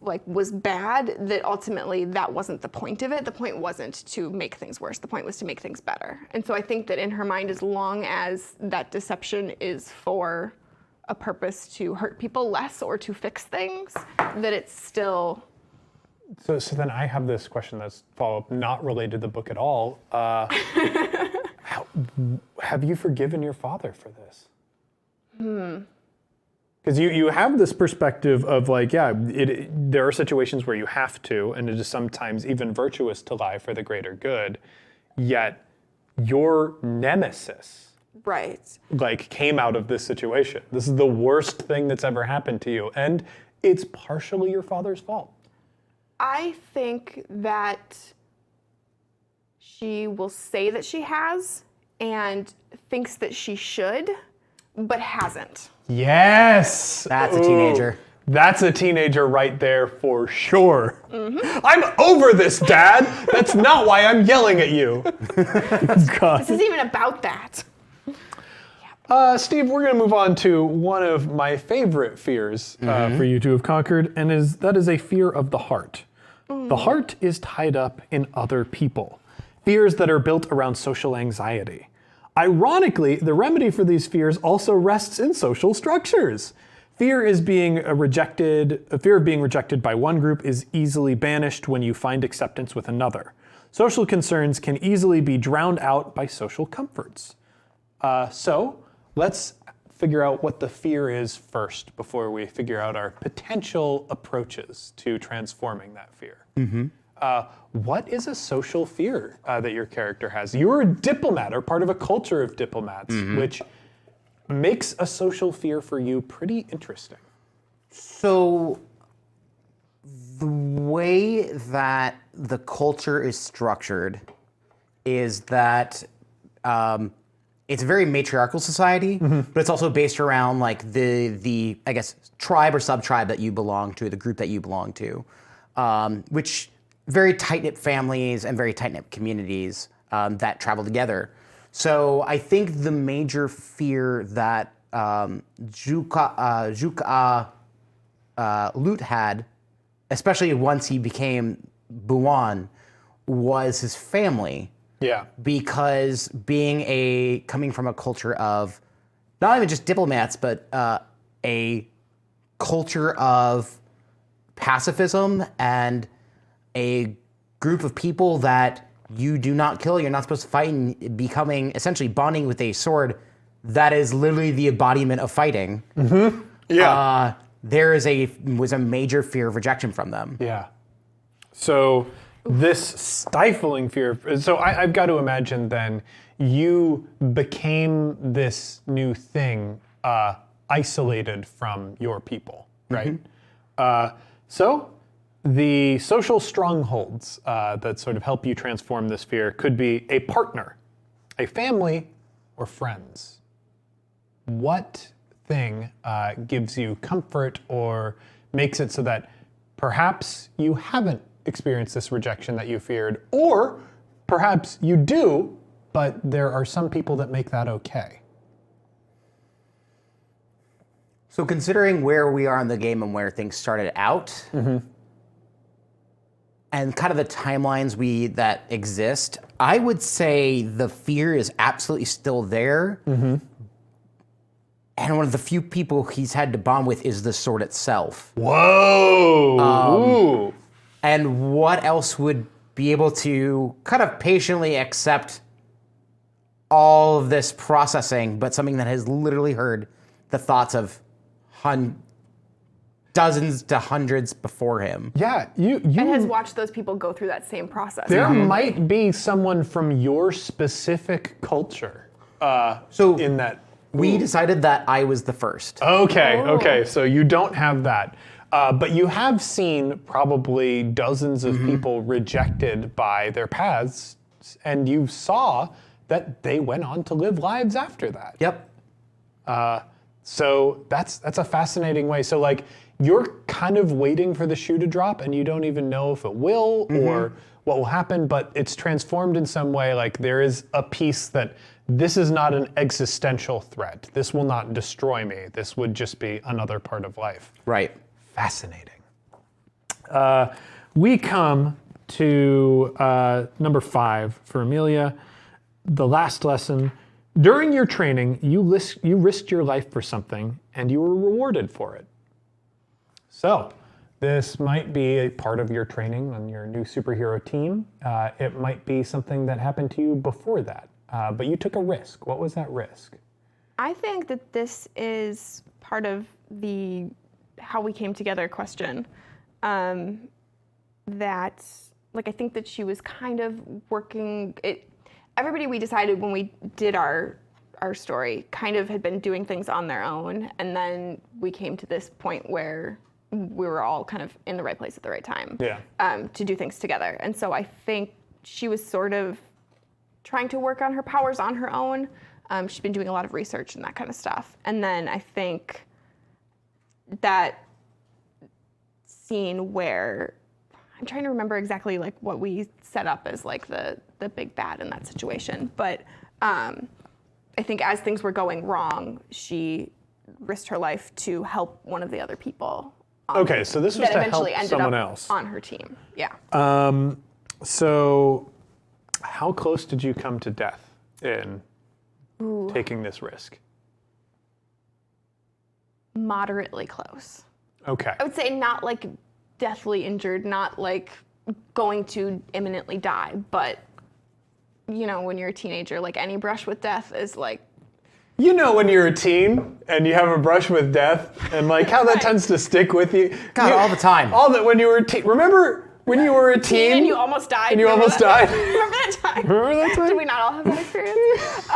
like was bad, that ultimately that wasn't the point of it. The point wasn't to make things worse. The point was to make things better. And so I think that in her mind, as long as that deception is for a purpose to hurt people less or to fix things, that it's still. So then I have this question that's follow-up, not related to the book at all. Have you forgiven your father for this? Because you have this perspective of like, there are situations where you have to, and it is sometimes even virtuous to lie for the greater good, yet your nemesis like came out of this situation. This is the worst thing that's ever happened to you, and it's partially your father's fault. I think that she will say that she has and thinks that she should, but hasn't. Yes! That's a teenager. That's a teenager right there for sure. I'm over this, Dad! That's not why I'm yelling at you. God. This isn't even about that. Steve, we're going to move on to one of my favorite fears for you to have conquered, and that is a fear of the heart. The heart is tied up in other people, fears that are built around social anxiety. Ironically, the remedy for these fears also rests in social structures. Fear of being rejected by one group is easily banished when you find acceptance with another. Social concerns can easily be drowned out by social comforts. So let's figure out what the fear is first before we figure out our potential approaches to transforming that fear. What is a social fear that your character has? You're a diplomat or part of a culture of diplomats, which makes a social fear for you pretty interesting. So the way that the culture is structured is that it's a very matriarchal society, but it's also based around like the I guess tribe or sub-tribe that you belong to, the group that you belong to, which very tight-knit families and very tight-knit communities that travel together. So I think the major fear that Lut had, especially once he became Buon, was his family. Yeah. Because coming from a culture of not even just diplomats, but a culture of pacifism and a group of people that you do not kill, you're not supposed to fight, and becoming essentially bonding with a sword that is literally the embodiment of fighting. Yeah. Was a major fear of rejection from them. Yeah. So this stifling fear, so I've got to imagine then you became this new thing isolated from your people, right? So the social strongholds that sort of help you transform this fear could be a partner, a family, or friends. What thing gives you comfort or makes it so that perhaps you haven't experienced this rejection that you feared, or perhaps you do, but there are some people that make that okay? So considering where we are in the game and where things started out, and kind of the timelines that exist, I would say the fear is absolutely still there. And one of the few people he's had to bond with is the sword itself. Whoa! And what else would be able to kind of patiently accept all of this processing, but something that has literally heard the thoughts of dozens to hundreds before him. Yeah, you And has watched those people go through that same process. there might be someone from your specific culture So in that. we decided that I was the first. Okay, so you don't have that. But you have seen probably dozens of people rejected by their paths, and you saw that they went on to live lives after that. Yep. So that's a fascinating way. So like you're kind of waiting for the shoe to drop, and you don't even know if it will or what will happen, but it's transformed in some way. Like there is a piece that this is not an existential threat. This will not destroy me. This would just be another part of life. Right. Fascinating. We come to number 5 for Amelia. The last lesson. During your training, you risked your life for something, and you were rewarded for it. So, this might be a part of your training on your new superhero team. It might be something that happened to you before that, but you took a risk. What was that risk? I think that this is part of the how we came together question. That, like, I think that she was kind of working it. Everybody we decided when we did our story kind of had been doing things on their own, and then we came to this point where we were all kind of in the right place at the right time to do things together. And so I think she was sort of trying to work on her powers on her own. She's been doing a lot of research and that kind of stuff. And then I think that scene where I'm trying to remember exactly like what we set up as like the big bad in that situation. But I think as things were going wrong, she risked her life to help one of the other people. Okay, so this was that to eventually help ended someone up else. on her team. Yeah. So, how close did you come to death in taking this risk? Moderately close. Okay. I would say not like deathly injured, not like going to imminently die, but you know, when you're a teenager, like any brush with death is like You know when you're a teen and you have a brush with death and like how that tends to stick with you. God, all the time. All that when you were a teen. Remember when you were a teen? And you almost died. And you almost died. Remember that time? Remember that time? Did we not all have that experience?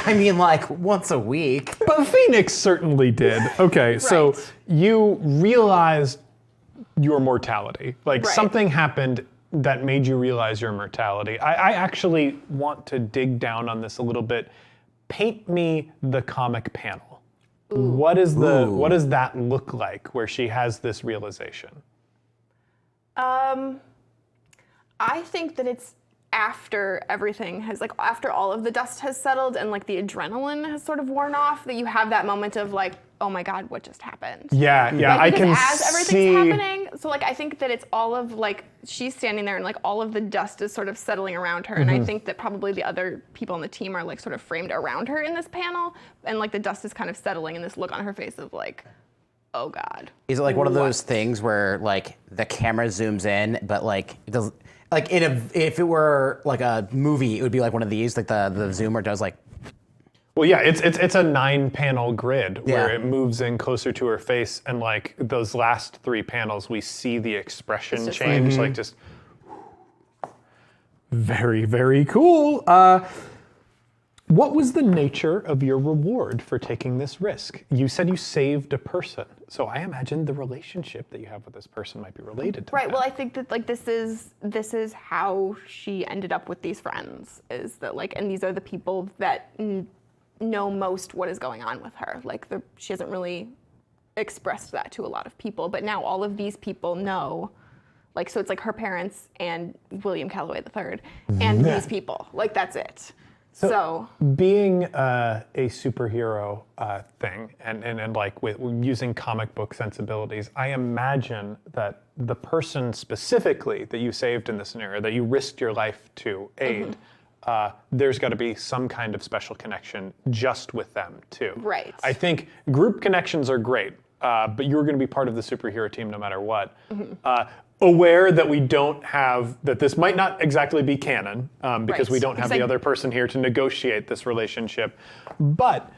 I mean, like once a week. But Phoenix certainly did. Okay, so Right. you realized your mortality. Like Right. something happened that made you realize your mortality. I actually want to dig down on this a little bit. Paint me the comic panel. What does that look like where she has this realization? I think that it's after everything has, like, after all of the dust has settled and, like, the adrenaline has sort of worn off, that you have that moment of, like, oh my God, what just happened? Yeah, Like, I because can as everything's see. happening, so, like, I think that it's all of, like, she's standing there and, like, all of the dust is sort of settling around her, and I think that probably the other people on the team are, like, sort of framed around her in this panel, and, like, the dust is kind of settling, and this look on her face of, like, oh God. Is it like one of those things where like the camera zooms in, but like it does, like if it were like a movie, it would be like one of these, like the zoomer does like. Well, yeah, it's a 9-panel grid where Yeah. it moves in closer to her face, and like those last 3 panels, we see the expression just change, like just very, very cool. What was the nature of your reward for taking this risk? You said you saved a person, so I imagine the relationship that you have with this person might be related to Right. that. Well, I think that like this is how she ended up with these friends. Is that like, and these are the people that know most what is going on with her. Like she hasn't really expressed that to a lot of people, but now all of these people know. Like, so it's like her parents and William Calloway III and these people. Like that's it. So being a superhero thing and like with using comic book sensibilities, I imagine that the person specifically that you saved in this scenario, that you risked your life to aid, there's got to be some kind of special connection just with them too. Right. I think group connections are great, but you're going to be part of the superhero team no matter what. Aware that we don't have, that this might not exactly be canon because we don't have the other person here to negotiate this relationship. But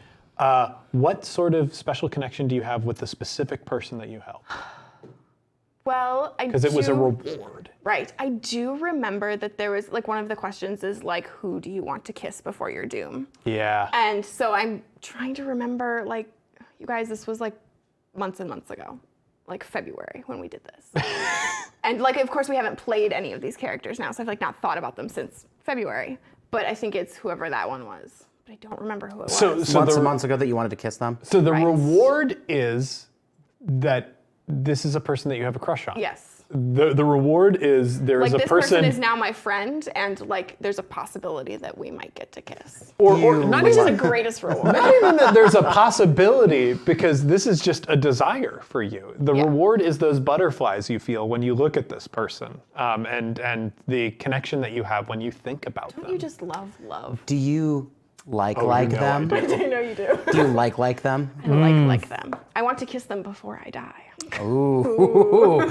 what sort of special connection do you have with the specific person that you helped? well, I Because it was a reward. Right. I do remember that there was like one of the questions is like, who do you want to kiss before your doom? Yeah. And so I'm trying to remember, like, you guys, this was like months and months ago, like February when we did this. And like, of course, we haven't played any of these characters now, so I've like not thought about them since February. But I think it's whoever that one was. But I don't remember who it was. Months and months ago that you wanted to kiss them. So the Right. reward is that this is a person that you have a crush on. Yes. The reward is there Like is a this person, person is now my friend, and like there's a possibility that we might get to kiss. or You not Which even is the greatest reward. Not even that there's a possibility, because this is just a desire for you. The Yeah. reward is those butterflies you feel when you look at this person, and the connection that you have when you think about Don't them. you just love love? Do you like Oh, you know them? I do. I know you do. Do you like them? I like them. I want to kiss them before I die. Ooh,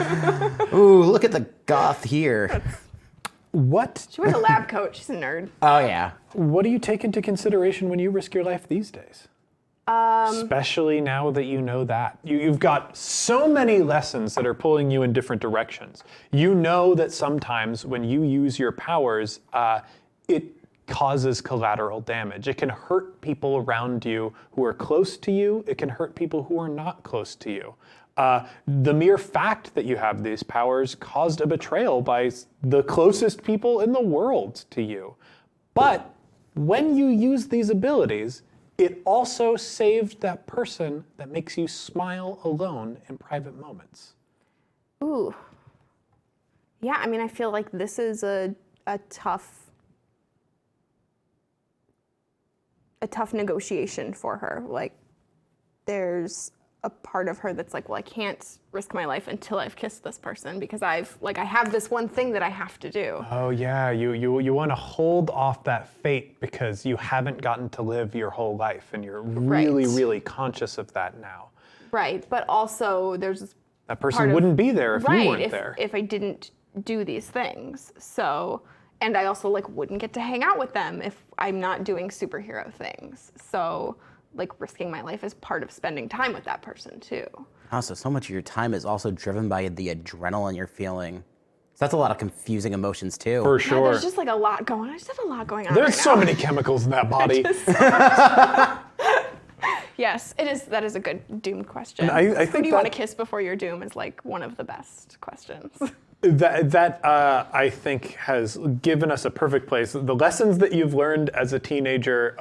ooh, look at the goth here. What She wears a lab coat. She's a nerd. Oh yeah. What do you take into consideration when you risk your life these days? Especially now that you know that. You've got so many lessons that are pulling you in different directions. You know that sometimes when you use your powers, it causes collateral damage. It can hurt people around you who are close to you. It can hurt people who are not close to you. The mere fact that you have these powers caused a betrayal by the closest people in the world to you. But when you use these abilities, it also saved that person that makes you smile alone in private moments. Ooh. Yeah, I mean, I feel like this is a tough negotiation for her. Like, there's a part of her that's like, well, I can't risk my life until I've kissed this person because I have this one thing that I have to do. Oh yeah, you want to hold off that fate because you haven't gotten to live your whole life, and you're really, Right. really conscious of that now. Right, but also there's That person part of- wouldn't be there if you right, weren't there. if I didn't do these things. So, and I also like wouldn't get to hang out with them if I'm not doing superhero things. So, like risking my life as part of spending time with that person too. Also, so much of your time is also driven by the adrenaline you're feeling. So that's a lot of confusing emotions too. For Yeah, sure. there's just like a lot going on. I just have a lot going on There's right so now. many chemicals in that body. Yes, it is. That is a good doomed question. I Who think do you want to that- kiss before your doom is like one of the best questions. That I think has given us a perfect place. The lessons that you've learned as a teenager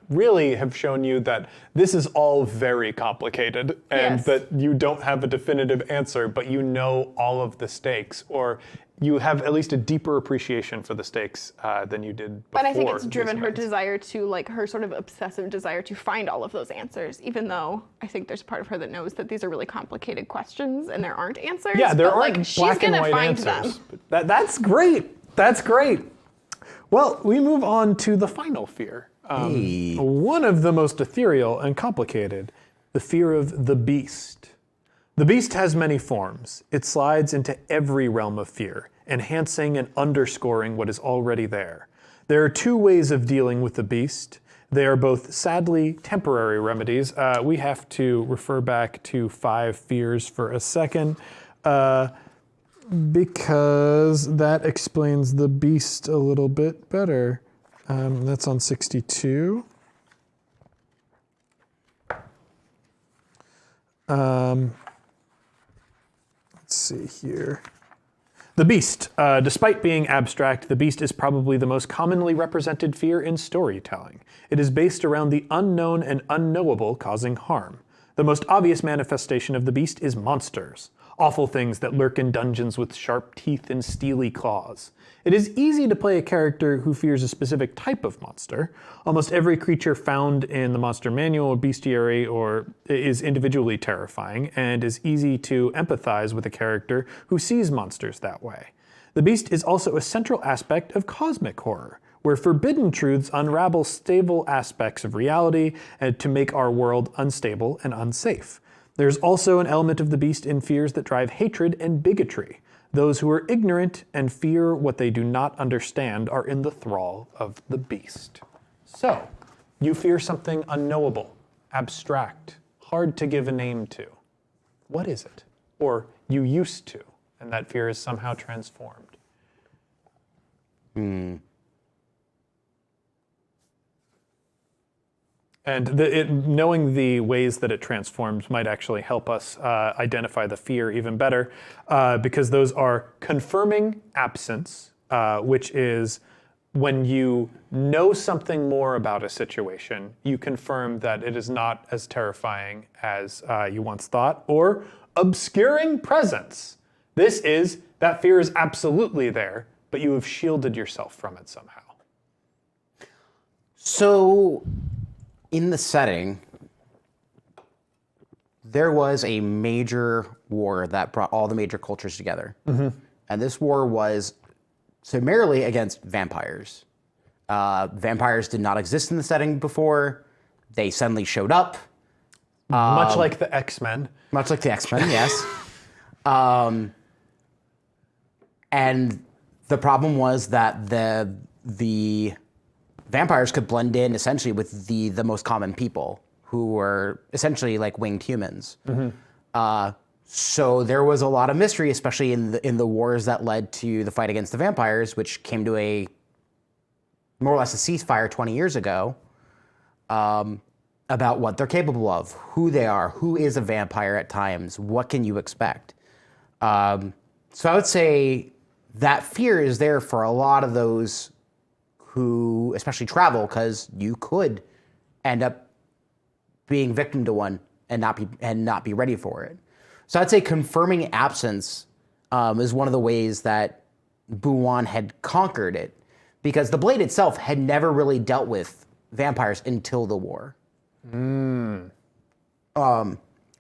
really have shown you that this is all very complicated and Yes. that you don't have a definitive answer, but you know all of the stakes, or you have at least a deeper appreciation for the stakes than you did before. But I think it's these driven her events. desire to, like, her sort of obsessive desire to find all of those answers, even though I think there's part of her that knows that these are really complicated questions and there aren't answers. Yeah, there but, aren't like, she's black and gonna white find answers. them. But that's great. That's great. Well, we move on to the final fear. Hey. One of the most ethereal and complicated, the fear of the beast. The beast has many forms. It slides into every realm of fear, enhancing and underscoring what is already there. There are two ways of dealing with the beast. They are both sadly temporary remedies. We have to refer back to 5 fears for a second because that explains the beast a little bit better. That's on 62. Let's see here. The beast. Despite being abstract, the beast is probably the most commonly represented fear in storytelling. It is based around the unknown and unknowable causing harm. The most obvious manifestation of the beast is monsters, awful things that lurk in dungeons with sharp teeth and steely claws. It is easy to play a character who fears a specific type of monster. Almost every creature found in the monster manual or bestiary is individually terrifying and is easy to empathize with a character who sees monsters that way. The beast is also a central aspect of cosmic horror, where forbidden truths unravel stable aspects of reality and to make our world unstable and unsafe. There's also an element of the beast in fears that drive hatred and bigotry. Those who are ignorant and fear what they do not understand are in the thrall of the beast. So, you fear something unknowable, abstract, hard to give a name to. What is it? Or you used to, and that fear is somehow transformed. And knowing the ways that it transforms might actually help us identify the fear even better, because those are confirming absence, which is when you know something more about a situation, you confirm that it is not as terrifying as you once thought, or obscuring presence. This is, that fear is absolutely there, but you have shielded yourself from it somehow. So, in the setting, there was a major war that brought all the major cultures together. Mm-hmm. And this war was primarily against vampires. Vampires did not exist in the setting before. They suddenly showed up. Much like the X-Men. Much like the X-Men, yes. And the problem was that the vampires could blend in essentially with the most common people who were essentially like winged humans. Mm-hmm. So there was a lot of mystery, especially in the wars that led to the fight against the vampires, which came to a more or less a ceasefire 20 years ago, about what they're capable of, who they are, who is a vampire at times, what can you expect. So I would say that fear is there for a lot of those who especially travel, because you could end up being victim to one and not be ready for it. So I'd say confirming absence is one of the ways that Buwan had conquered it, because the blade itself had never really dealt with vampires until the war.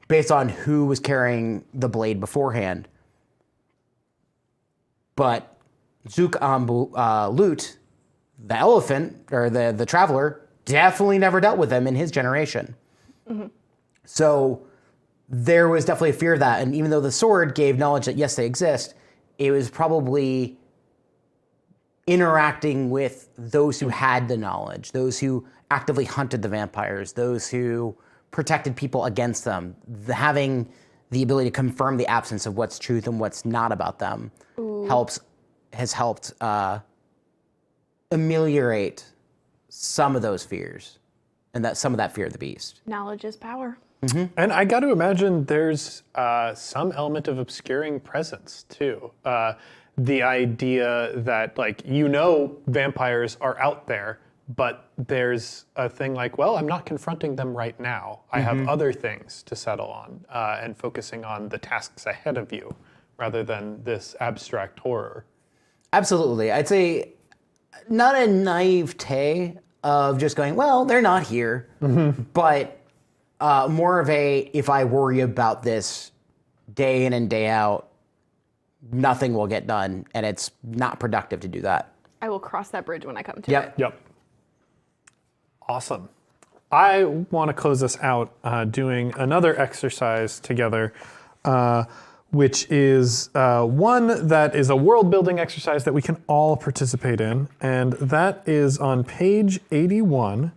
Based on who was carrying the blade beforehand. But Zook Lut, the elephant, or the traveler, definitely never dealt with them in his generation. Mm-hmm. So there was definitely a fear of that. And even though the sword gave knowledge that, yes, they exist, it was probably interacting with those who had the knowledge, those who actively hunted the vampires, those who protected people against them, having the ability to confirm the absence of what's truth and what's not about them has helped ameliorate some of those fears and some of that fear of the beast. Knowledge is power. And I got to imagine there's some element of obscuring presence too. The idea that vampires are out there, but there's a thing like, well, I'm not confronting them right now. I have other things to settle on, and focusing on the tasks ahead of you rather than this abstract horror. Absolutely. I'd say not a naivete of just going, well, they're not here, but more of a, if I worry about this day in and day out, nothing will get done, and it's not productive to do that. I will cross that bridge when I come to it. Yep. Awesome. I want to close this out doing another exercise together, which is one that is a world-building exercise that we can all participate in, and that is on page 81.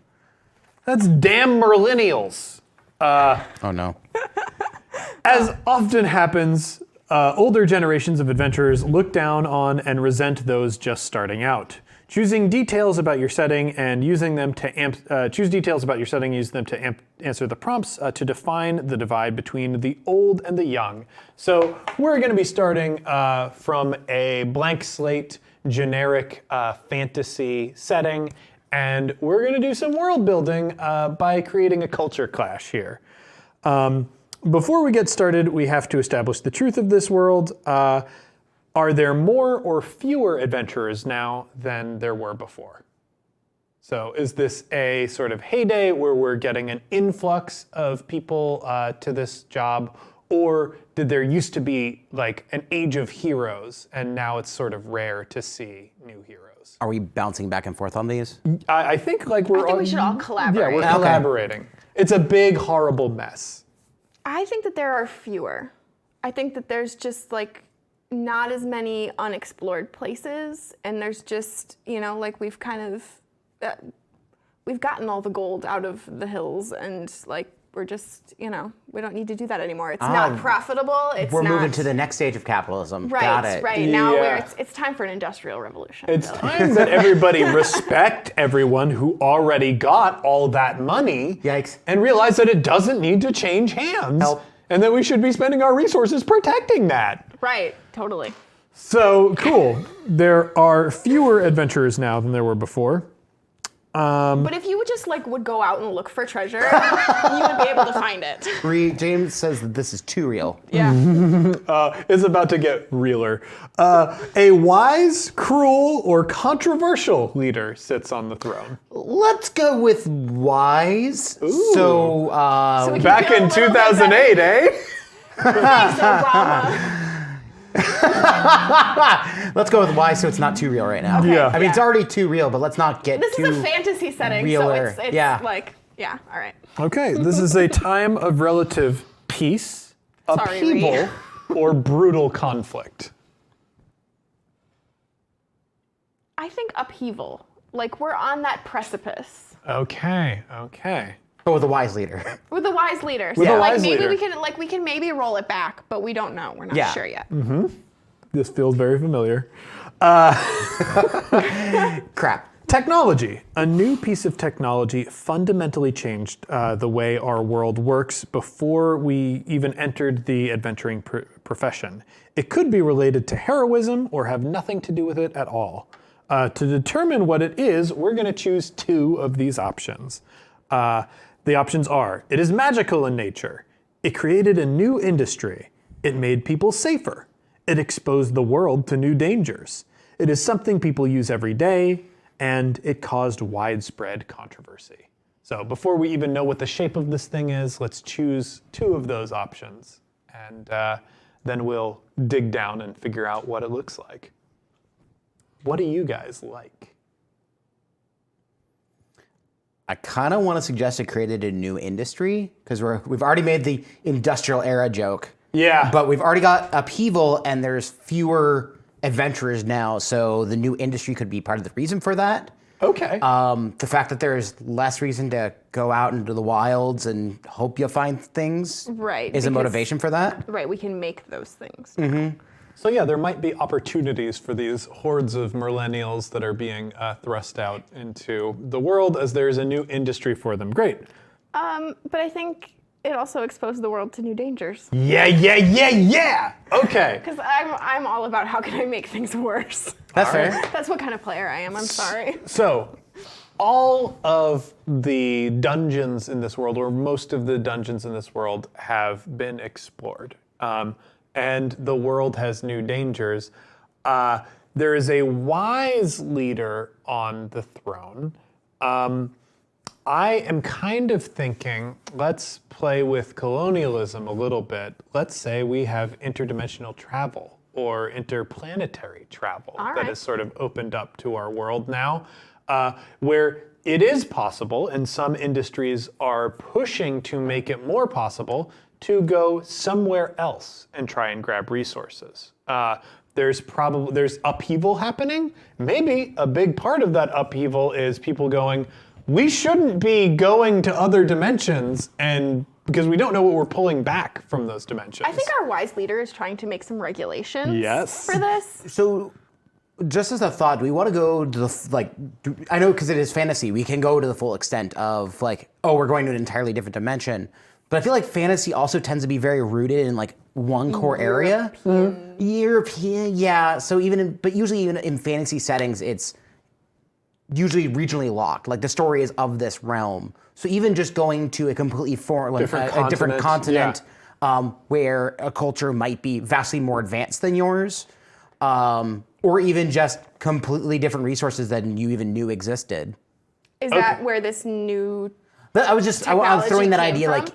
That's damn Merlinials. Oh no. As often happens, older generations of adventurers look down on and resent those just starting out. Choosing details about your setting and using them to answer the prompts to define the divide between the old and the young. So we're going to be starting from a blank slate, generic fantasy setting, and we're going to do some world building by creating a culture clash here. Before we get started, we have to establish the truth of this world. Are there more or fewer adventurers now than there were before? So is this a sort of heyday where we're getting an influx of people to this job? Or did there used to be like an age of heroes and now it's sort of rare to see new heroes? Are we bouncing back and forth on these? I think we should all collaborate. Yeah, we're collaborating. It's a big, horrible mess. I think that there are fewer. I think that there's just not as many unexplored places, and there's just, we've kind of, we've gotten all the gold out of the hills, and we're just, we don't need to do that anymore. It's not profitable. We're moving to the next stage of capitalism. Right, Got it. right. Now it's time for an industrial revolution. It's time that everybody respect everyone who already got all that money. Yikes. And realize that it doesn't need to change hands. Help. And that we should be spending our resources protecting that. Right, totally. So, cool. There are fewer adventurers now than there were before. But if you would just would go out and look for treasure, you would be able to find it. James says that this is too real. Yeah. It's about to get realer. A wise, cruel, or controversial leader sits on the throne. Let's go with wise. Ooh. So we can Back feel a in little bit 2008, eh? Thanks, Obama. let's go with wise so it's not too real right now. Yeah. I mean, it's already too real, but let's not get This too is a fantasy setting, realer. so it's Yeah. all right. Okay, this is a time of relative peace, Sorry, upheaval, or brutal conflict. I think upheaval. We're on that precipice. Okay. But with a wise leader. With a wise leader. With So a wise maybe leader. we can maybe roll it back, but we don't know. We're not sure yet. This feels very familiar. Crap. Technology. A new piece of technology fundamentally changed the way our world works before we even entered the adventuring profession. It could be related to heroism or have nothing to do with it at all. To determine what it is, we're going to choose two of these options. The options are, it is magical in nature. It created a new industry. It made people safer. It exposed the world to new dangers. It is something people use every day, and it caused widespread controversy. So before we even know what the shape of this thing is, let's choose two of those options, and then we'll dig down and figure out what it looks like. What do you guys like? I kind of want to suggest it created a new industry because we've already made the industrial era joke. Yeah. But we've already got upheaval and there's fewer adventurers now, so the new industry could be part of the reason for that. Okay. The fact that there's less reason to go out into the wilds and hope you'll find things Right, is a because- motivation for that. Right, we can make those things. So yeah, there might be opportunities for these hordes of millennials that are being thrust out into the world as there is a new industry for them. Great. But I think it also exposed the world to new dangers. Yeah. Okay. Because I'm all about how can I make things worse. That's fair. That's what kind of player I am. I'm sorry. So, all of the dungeons in this world, or most of the dungeons in this world, have been explored. And the world has new dangers. There is a wise leader on the throne. I am kind of thinking, let's play with colonialism a little bit. Let's say we have interdimensional travel or interplanetary travel All that right. is sort of opened up to our world now, where it is possible, and some industries are pushing to make it more possible, to go somewhere else and try and grab resources. There's upheaval happening. Maybe a big part of that upheaval is people going, we shouldn't be going to other dimensions, and because we don't know what we're pulling back from those dimensions. I think our wise leader is trying to make some regulations Yes. for this. So, just as a thought, do we want to go to the, I know because it is fantasy, we can go to the full extent of we're going to an entirely different dimension. But I feel like fantasy also tends to be very rooted in one core area. European, yeah. So usually even in fantasy settings, it's usually regionally locked. Like the story is of this realm. So even just going to a completely foreign, a different continent, where a culture might be vastly more advanced than yours, or even just completely different resources than you even knew existed. Is that where this new But I was throwing that came idea from?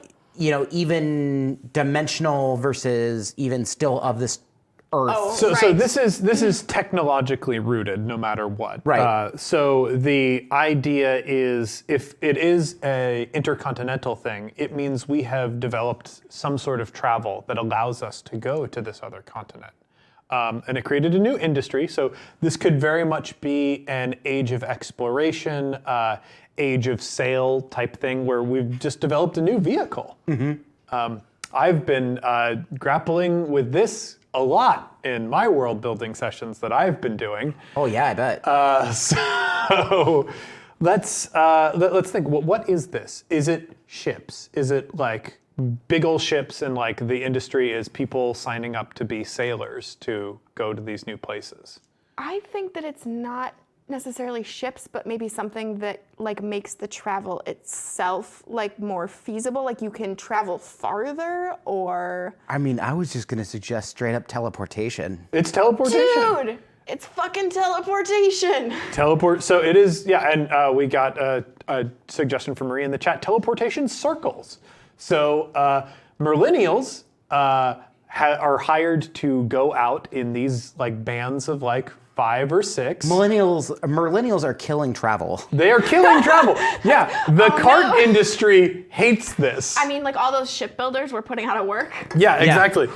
even dimensional versus even still of this earth. Oh. So Right. this is technologically rooted, no matter what. Right. So the idea is, if it is a intercontinental thing, it means we have developed some sort of travel that allows us to go to this other continent. And it created a new industry. So this could very much be an age of exploration, age of sail type thing, where we've just developed a new vehicle. I've been grappling with this a lot in my world building sessions that I've been doing. Oh yeah, I bet. So let's think. What is this? Is it ships? Is it like big old ships, and the industry is people signing up to be sailors to go to these new places? I think that it's not necessarily ships, but maybe something that makes the travel itself more feasible. Like you can travel farther, or I mean, I was just gonna suggest straight up teleportation. It's teleportation. dude, it's fucking teleportation. Teleport. So it is. Yeah, and we got a suggestion from Marie in the chat. Teleportation circles. So millennials are hired to go out in these bands of 5 or 6. Millennials are killing travel. They are killing travel. Yeah, the cart industry hates this. I mean, all those shipbuilders we're putting out of work. Yeah, exactly.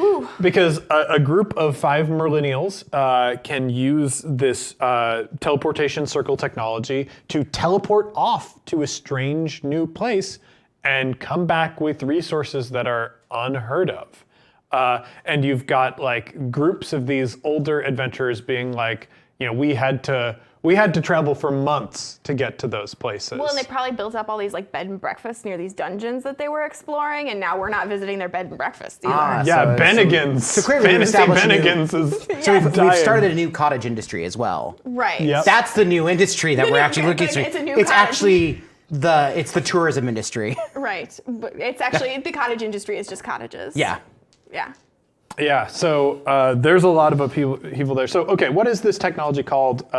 Because a group of 5 millennials can use this teleportation circle technology to teleport off to a strange new place and come back with resources that are unheard of. And you've got groups of these older adventurers being we had to travel for months to get to those places. Well, and they probably built up all these bed and breakfasts near these dungeons that they were exploring, and now we're not visiting their bed and breakfast either. Yeah, Bennigan's. So clearly we've Fantasy established a new- Bennigan's is So we've dying. started a new cottage industry as well. Right. Yep. That's the new industry that we're actually looking It's at. a new It's cottage. actually the tourism industry. Right. But it's actually, the cottage industry is just cottages. Yeah. Yeah. Yeah, so there's a lot of upheaval there. So, okay, what is this technology called?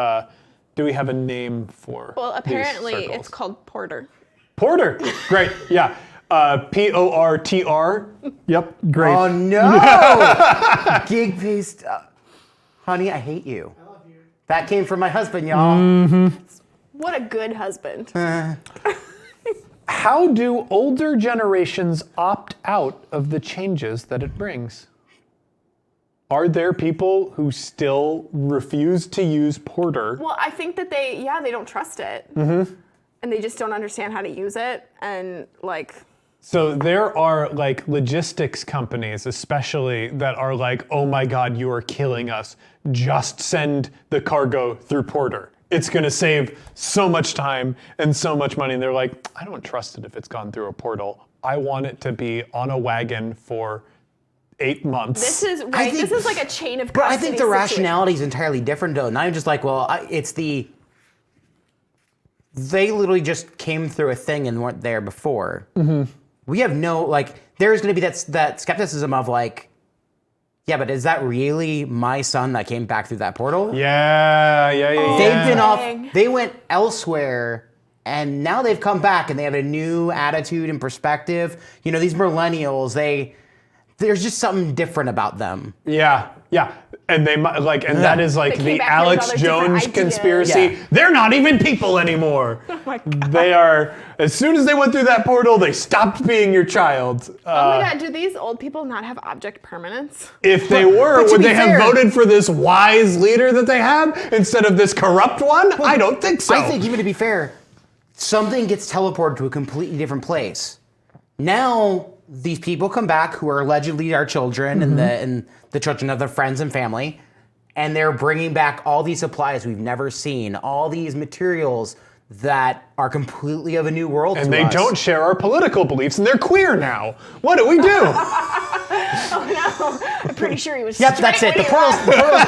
Do we have a name for Well, apparently these circles? it's called Porter. Porter. Great, yeah. PORTR. Yep, great. Oh no! Gig based. Honey, I hate you. I love you. That came from my husband, y'all. What a good husband. How do older generations opt out of the changes that it brings? are there people who still refuse to use Porter? Well, I think that they don't trust it. Mm-hmm. And they just don't understand how to use it. And like... So there are like logistics companies especially that are like, oh my God, you are killing us. Just send the cargo through Porter. It's going to save so much time and so much money. And they're like, I don't trust it if it's gone through a portal. I want it to be on a wagon for 8 months. This is right. This is like a chain of custody. But I think the rationality is entirely different, though. Not just like, well, they literally just came through a thing and weren't there before. Mm-hmm. We have no, like, there's going to be that skepticism of like, yeah, but is that really my son that came back through that portal? Yeah. They've been off, they went elsewhere, and now they've come back and they have a new attitude and perspective. You know, these millennials, there's just something different about them. Yeah. And they like, and that is like the Alex Jones conspiracy. Yeah. They're not even people anymore. Oh my God. They are. As soon as they went through that portal, they stopped being your child. Oh my God, do these old people not have object permanence? If they were, but would be they fair, have voted for this wise leader that they have instead of this corrupt one? I don't think so. I think, even to be fair, something gets teleported to a completely different place. Now, these people come back who are allegedly our children Mm-hmm. and the children of their friends and family, and they're bringing back all these supplies we've never seen, all these materials that are completely of a new world to us. And they don't share our political beliefs, and they're queer now. What do we do? Oh no, I'm pretty sure he was Yep, that's it. The portals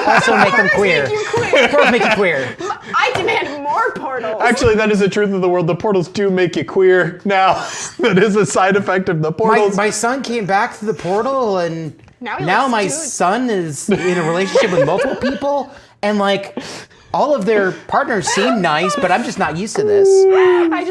also make them queer. Make you queer. The portals make you queer. I demand more portals. Actually, that is the truth of the world. The portals do make you queer now. That is a side effect of the portals. My son came back through the portal, and Now he now likes my dudes. son is in a relationship with multiple people, and like all of their partners seem nice, but I'm just not used to this.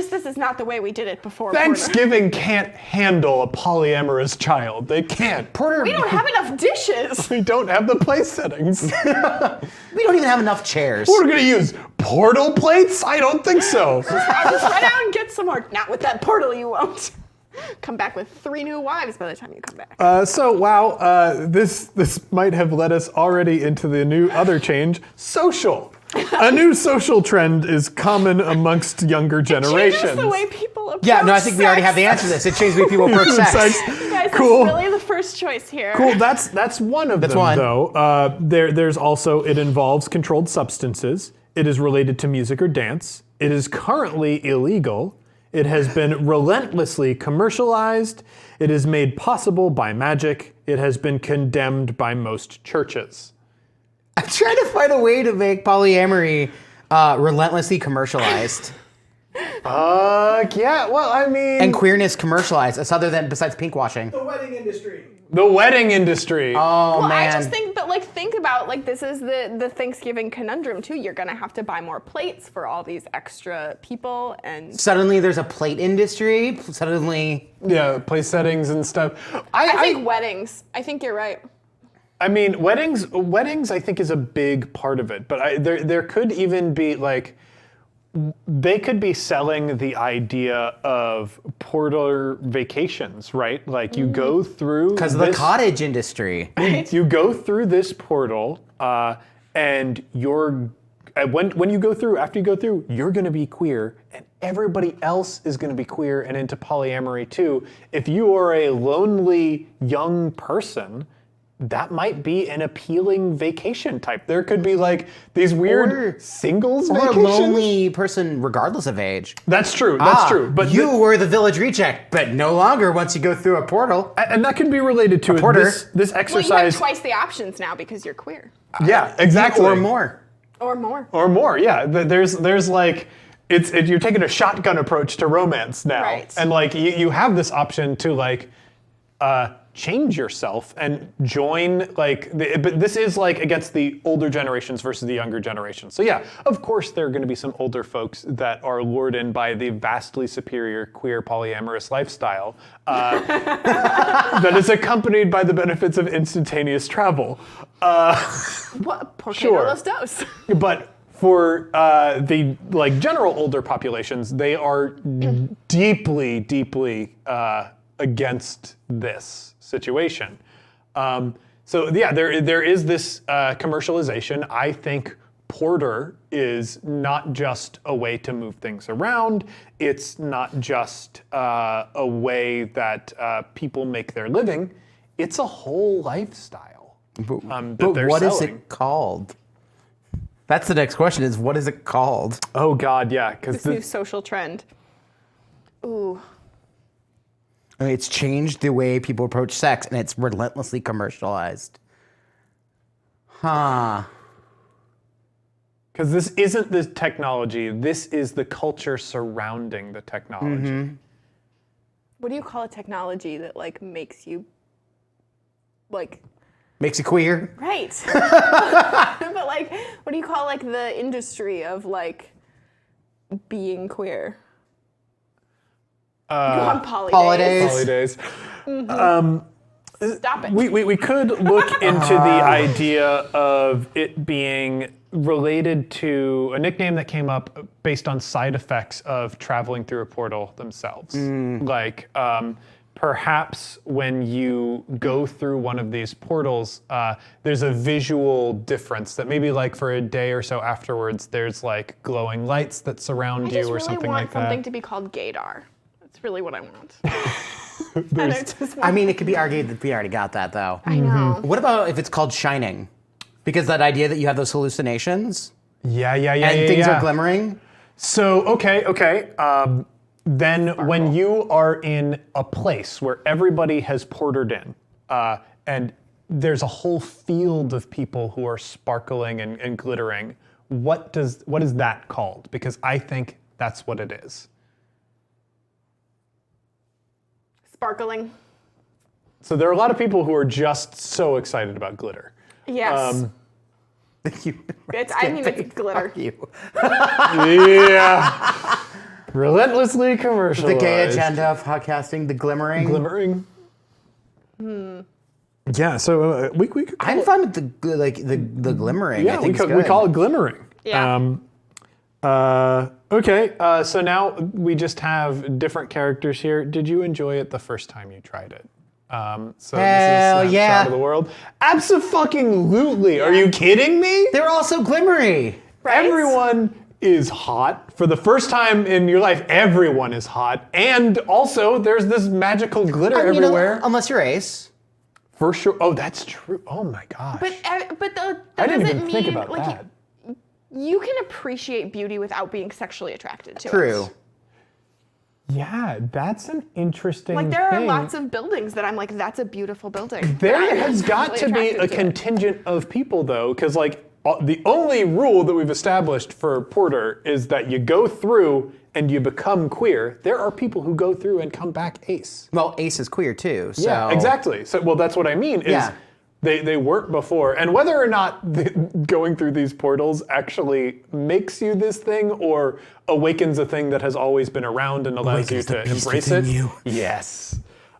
This is not the way we did it before. Thanksgiving can't handle a polyamorous child. They can't. Porter, We don't have enough dishes. We don't have the place settings. we don't even have enough chairs. We're gonna use portal plates? I don't think so. Just run out and get some more. Not with that portal, you won't. Come back with 3 new wives by the time you come back. This might have led us already into the new other change, social. A new social trend is common amongst younger generations. Changes the way people approach Yeah, no, I think we already have the answer to this. It changed the way people approach sex. Guys, Cool. that's really the first choice here. Cool. That's one of them, one. though. There's also, it involves controlled substances. It is related to music or dance. It is currently illegal. It has been relentlessly commercialized. It is made possible by magic. It has been condemned by most churches. I'm trying to find a way to make polyamory relentlessly commercialized. Yeah, well, I mean... And queerness commercialized. That's other than besides pinkwashing. The wedding industry. The wedding industry. Oh, Well, man. I just think, but like, think about, like, this is the Thanksgiving conundrum, too. You're going to have to buy more plates for all these extra people, and... Suddenly there's a plate industry. Suddenly... Yeah, place settings and stuff. I think weddings. I think you're right. I mean, weddings I think is a big part of it, but there could even be like, they could be selling the idea of portal vacations, right? Like you go through Because of the cottage industry. You go through this portal, and when you go through, after you go through, you're going to be queer, and everybody else is going to be queer and into polyamory too. If you are a lonely young person, that might be an appealing vacation type. There could be like these weird singles Or a vacations. lonely person regardless of age. That's true. That's true. But you were the village reject, but no longer once you go through a portal. and that can be related to porter. this Well, exercise. you have twice the options now because you're queer. Yeah, exactly. Or more. Or more. Or more, yeah. There's like, you're taking a shotgun approach to romance now. Right. And like, you have this option to like, change yourself and join like, but this is like against the older generations versus the younger generations. So yeah, of course there are going to be some older folks that are lured in by the vastly superior queer polyamorous lifestyle that is accompanied by the benefits of instantaneous travel. What? Por qué Sure. no los dos? But for the like general older populations, they are deeply against this situation. So yeah, there is this commercialization. I think Porter is not just a way to move things around. It's not just a way that people make their living. It's a whole lifestyle. But what is it called? That's the next question, is what is it called? Oh God, yeah. Because This new social trend. Ooh. I mean, it's changed the way people approach sex, and it's relentlessly commercialized. Huh. Because this isn't the technology. This is the culture surrounding the technology. What do you call a technology that like makes you like Makes you queer? right? But like, what do you call like the industry of like being queer? Go on Holidays. Holidays. Stop it. We could look into the idea of it being related to a nickname that came up based on side effects of traveling through a portal themselves. Like perhaps when you go through one of these portals, there's a visual difference that maybe like for a day or so afterwards, there's like glowing lights that surround you or something like that. I just really want something to be called gaydar. That's really what I want. I mean, it could be argued that we already got that, though. I know. What about if it's called shining? Because that idea that you have those hallucinations Yeah. and things are glimmering. So, okay. Then when you are in a place where everybody has portered in, and there's a whole field of people who are sparkling and glittering, what is that called? Because I think that's what it is. Sparkling. So there are a lot of people who are just so excited about glitter. Yes. It's glitter. Fuck you. Yeah. Relentlessly commercialized. The gay agenda of podcasting, the glimmering. Glimmering. Yeah, so we could call I'm it, fine with the glimmering. I yeah, think we call it glimmering. Yeah. Okay, so now we just have different characters here. Did you enjoy it the first time you tried it? So Hell this is a snapshot yeah. of the world. Abso-fucking-lutely. Are you kidding me? They're also glimmery. Right? Everyone is hot. For the first time in your life, everyone is hot. And also, there's this magical glitter everywhere. Unless you're Ace. For sure. Oh, that's true. Oh my gosh. But that I didn't doesn't even mean think about like that. you can appreciate beauty without being sexually attracted to True. it. Yeah, that's an interesting Like there are thing. lots of buildings that I'm like, that's a beautiful building. There But I'm has not got to sexually be a attracted to it. contingent of people, though, because like the only rule that we've established for Porter is that you go through and you become queer. There are people who go through and come back ace. Well, Ace is queer too. So. Yeah, exactly. So, well, that's what I mean. Is Yeah. they weren't before, and whether or not going through these portals actually makes you this thing or awakens a thing that has always been around and allows you Awakens the to beast embrace within it. you. Yes.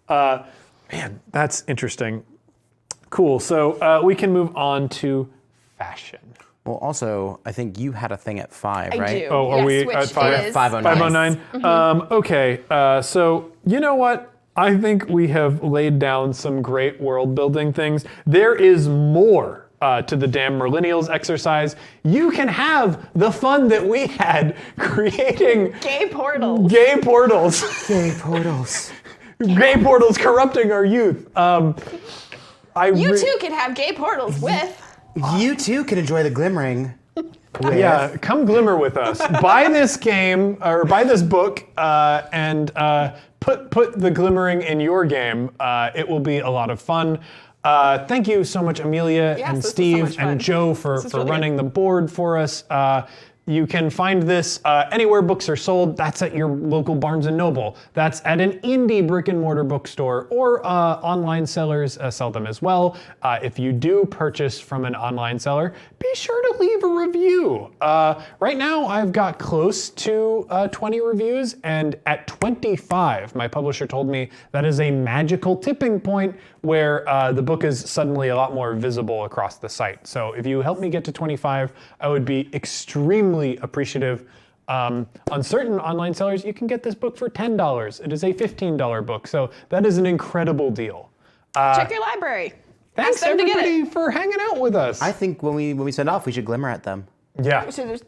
Man, that's interesting. Cool. So we can move on to fashion. Well, also, I think you had a thing at 5, I right? do. Oh, are Yes, we which at 5? is 509. 509. Okay, so you know what? I think we have laid down some great world building things. There is more to the damn Millennials exercise. You can have the fun that we had creating Gay portals. gay portals. Gay portals. Gay portals corrupting our youth. You too can have gay portals with. You too can enjoy the glimmering. Yeah, come glimmer with us. Buy this game or buy this book and put the glimmering in your game. It will be a lot of fun. Thank you so much, Amelia Yes, and this was so Steve much fun. and Joe for really running the board for us. You can find this anywhere books are sold. That's at your local Barnes & Noble. That's at an indie brick and mortar bookstore, or online sellers sell them as well. If you do purchase from an online seller, be sure to leave a review. Right now, I've got close to 20 reviews, and at 25, my publisher told me that is a magical tipping point where the book is suddenly a lot more visible across the site. So if you help me get to 25, I would be extremely appreciative. On certain online sellers, you can get this book for $10. It is a $15 book, so that is an incredible deal. Check your library. Thanks them to get everybody for hanging out with us. I think when we send off, we should glimmer at them. Yeah. So there's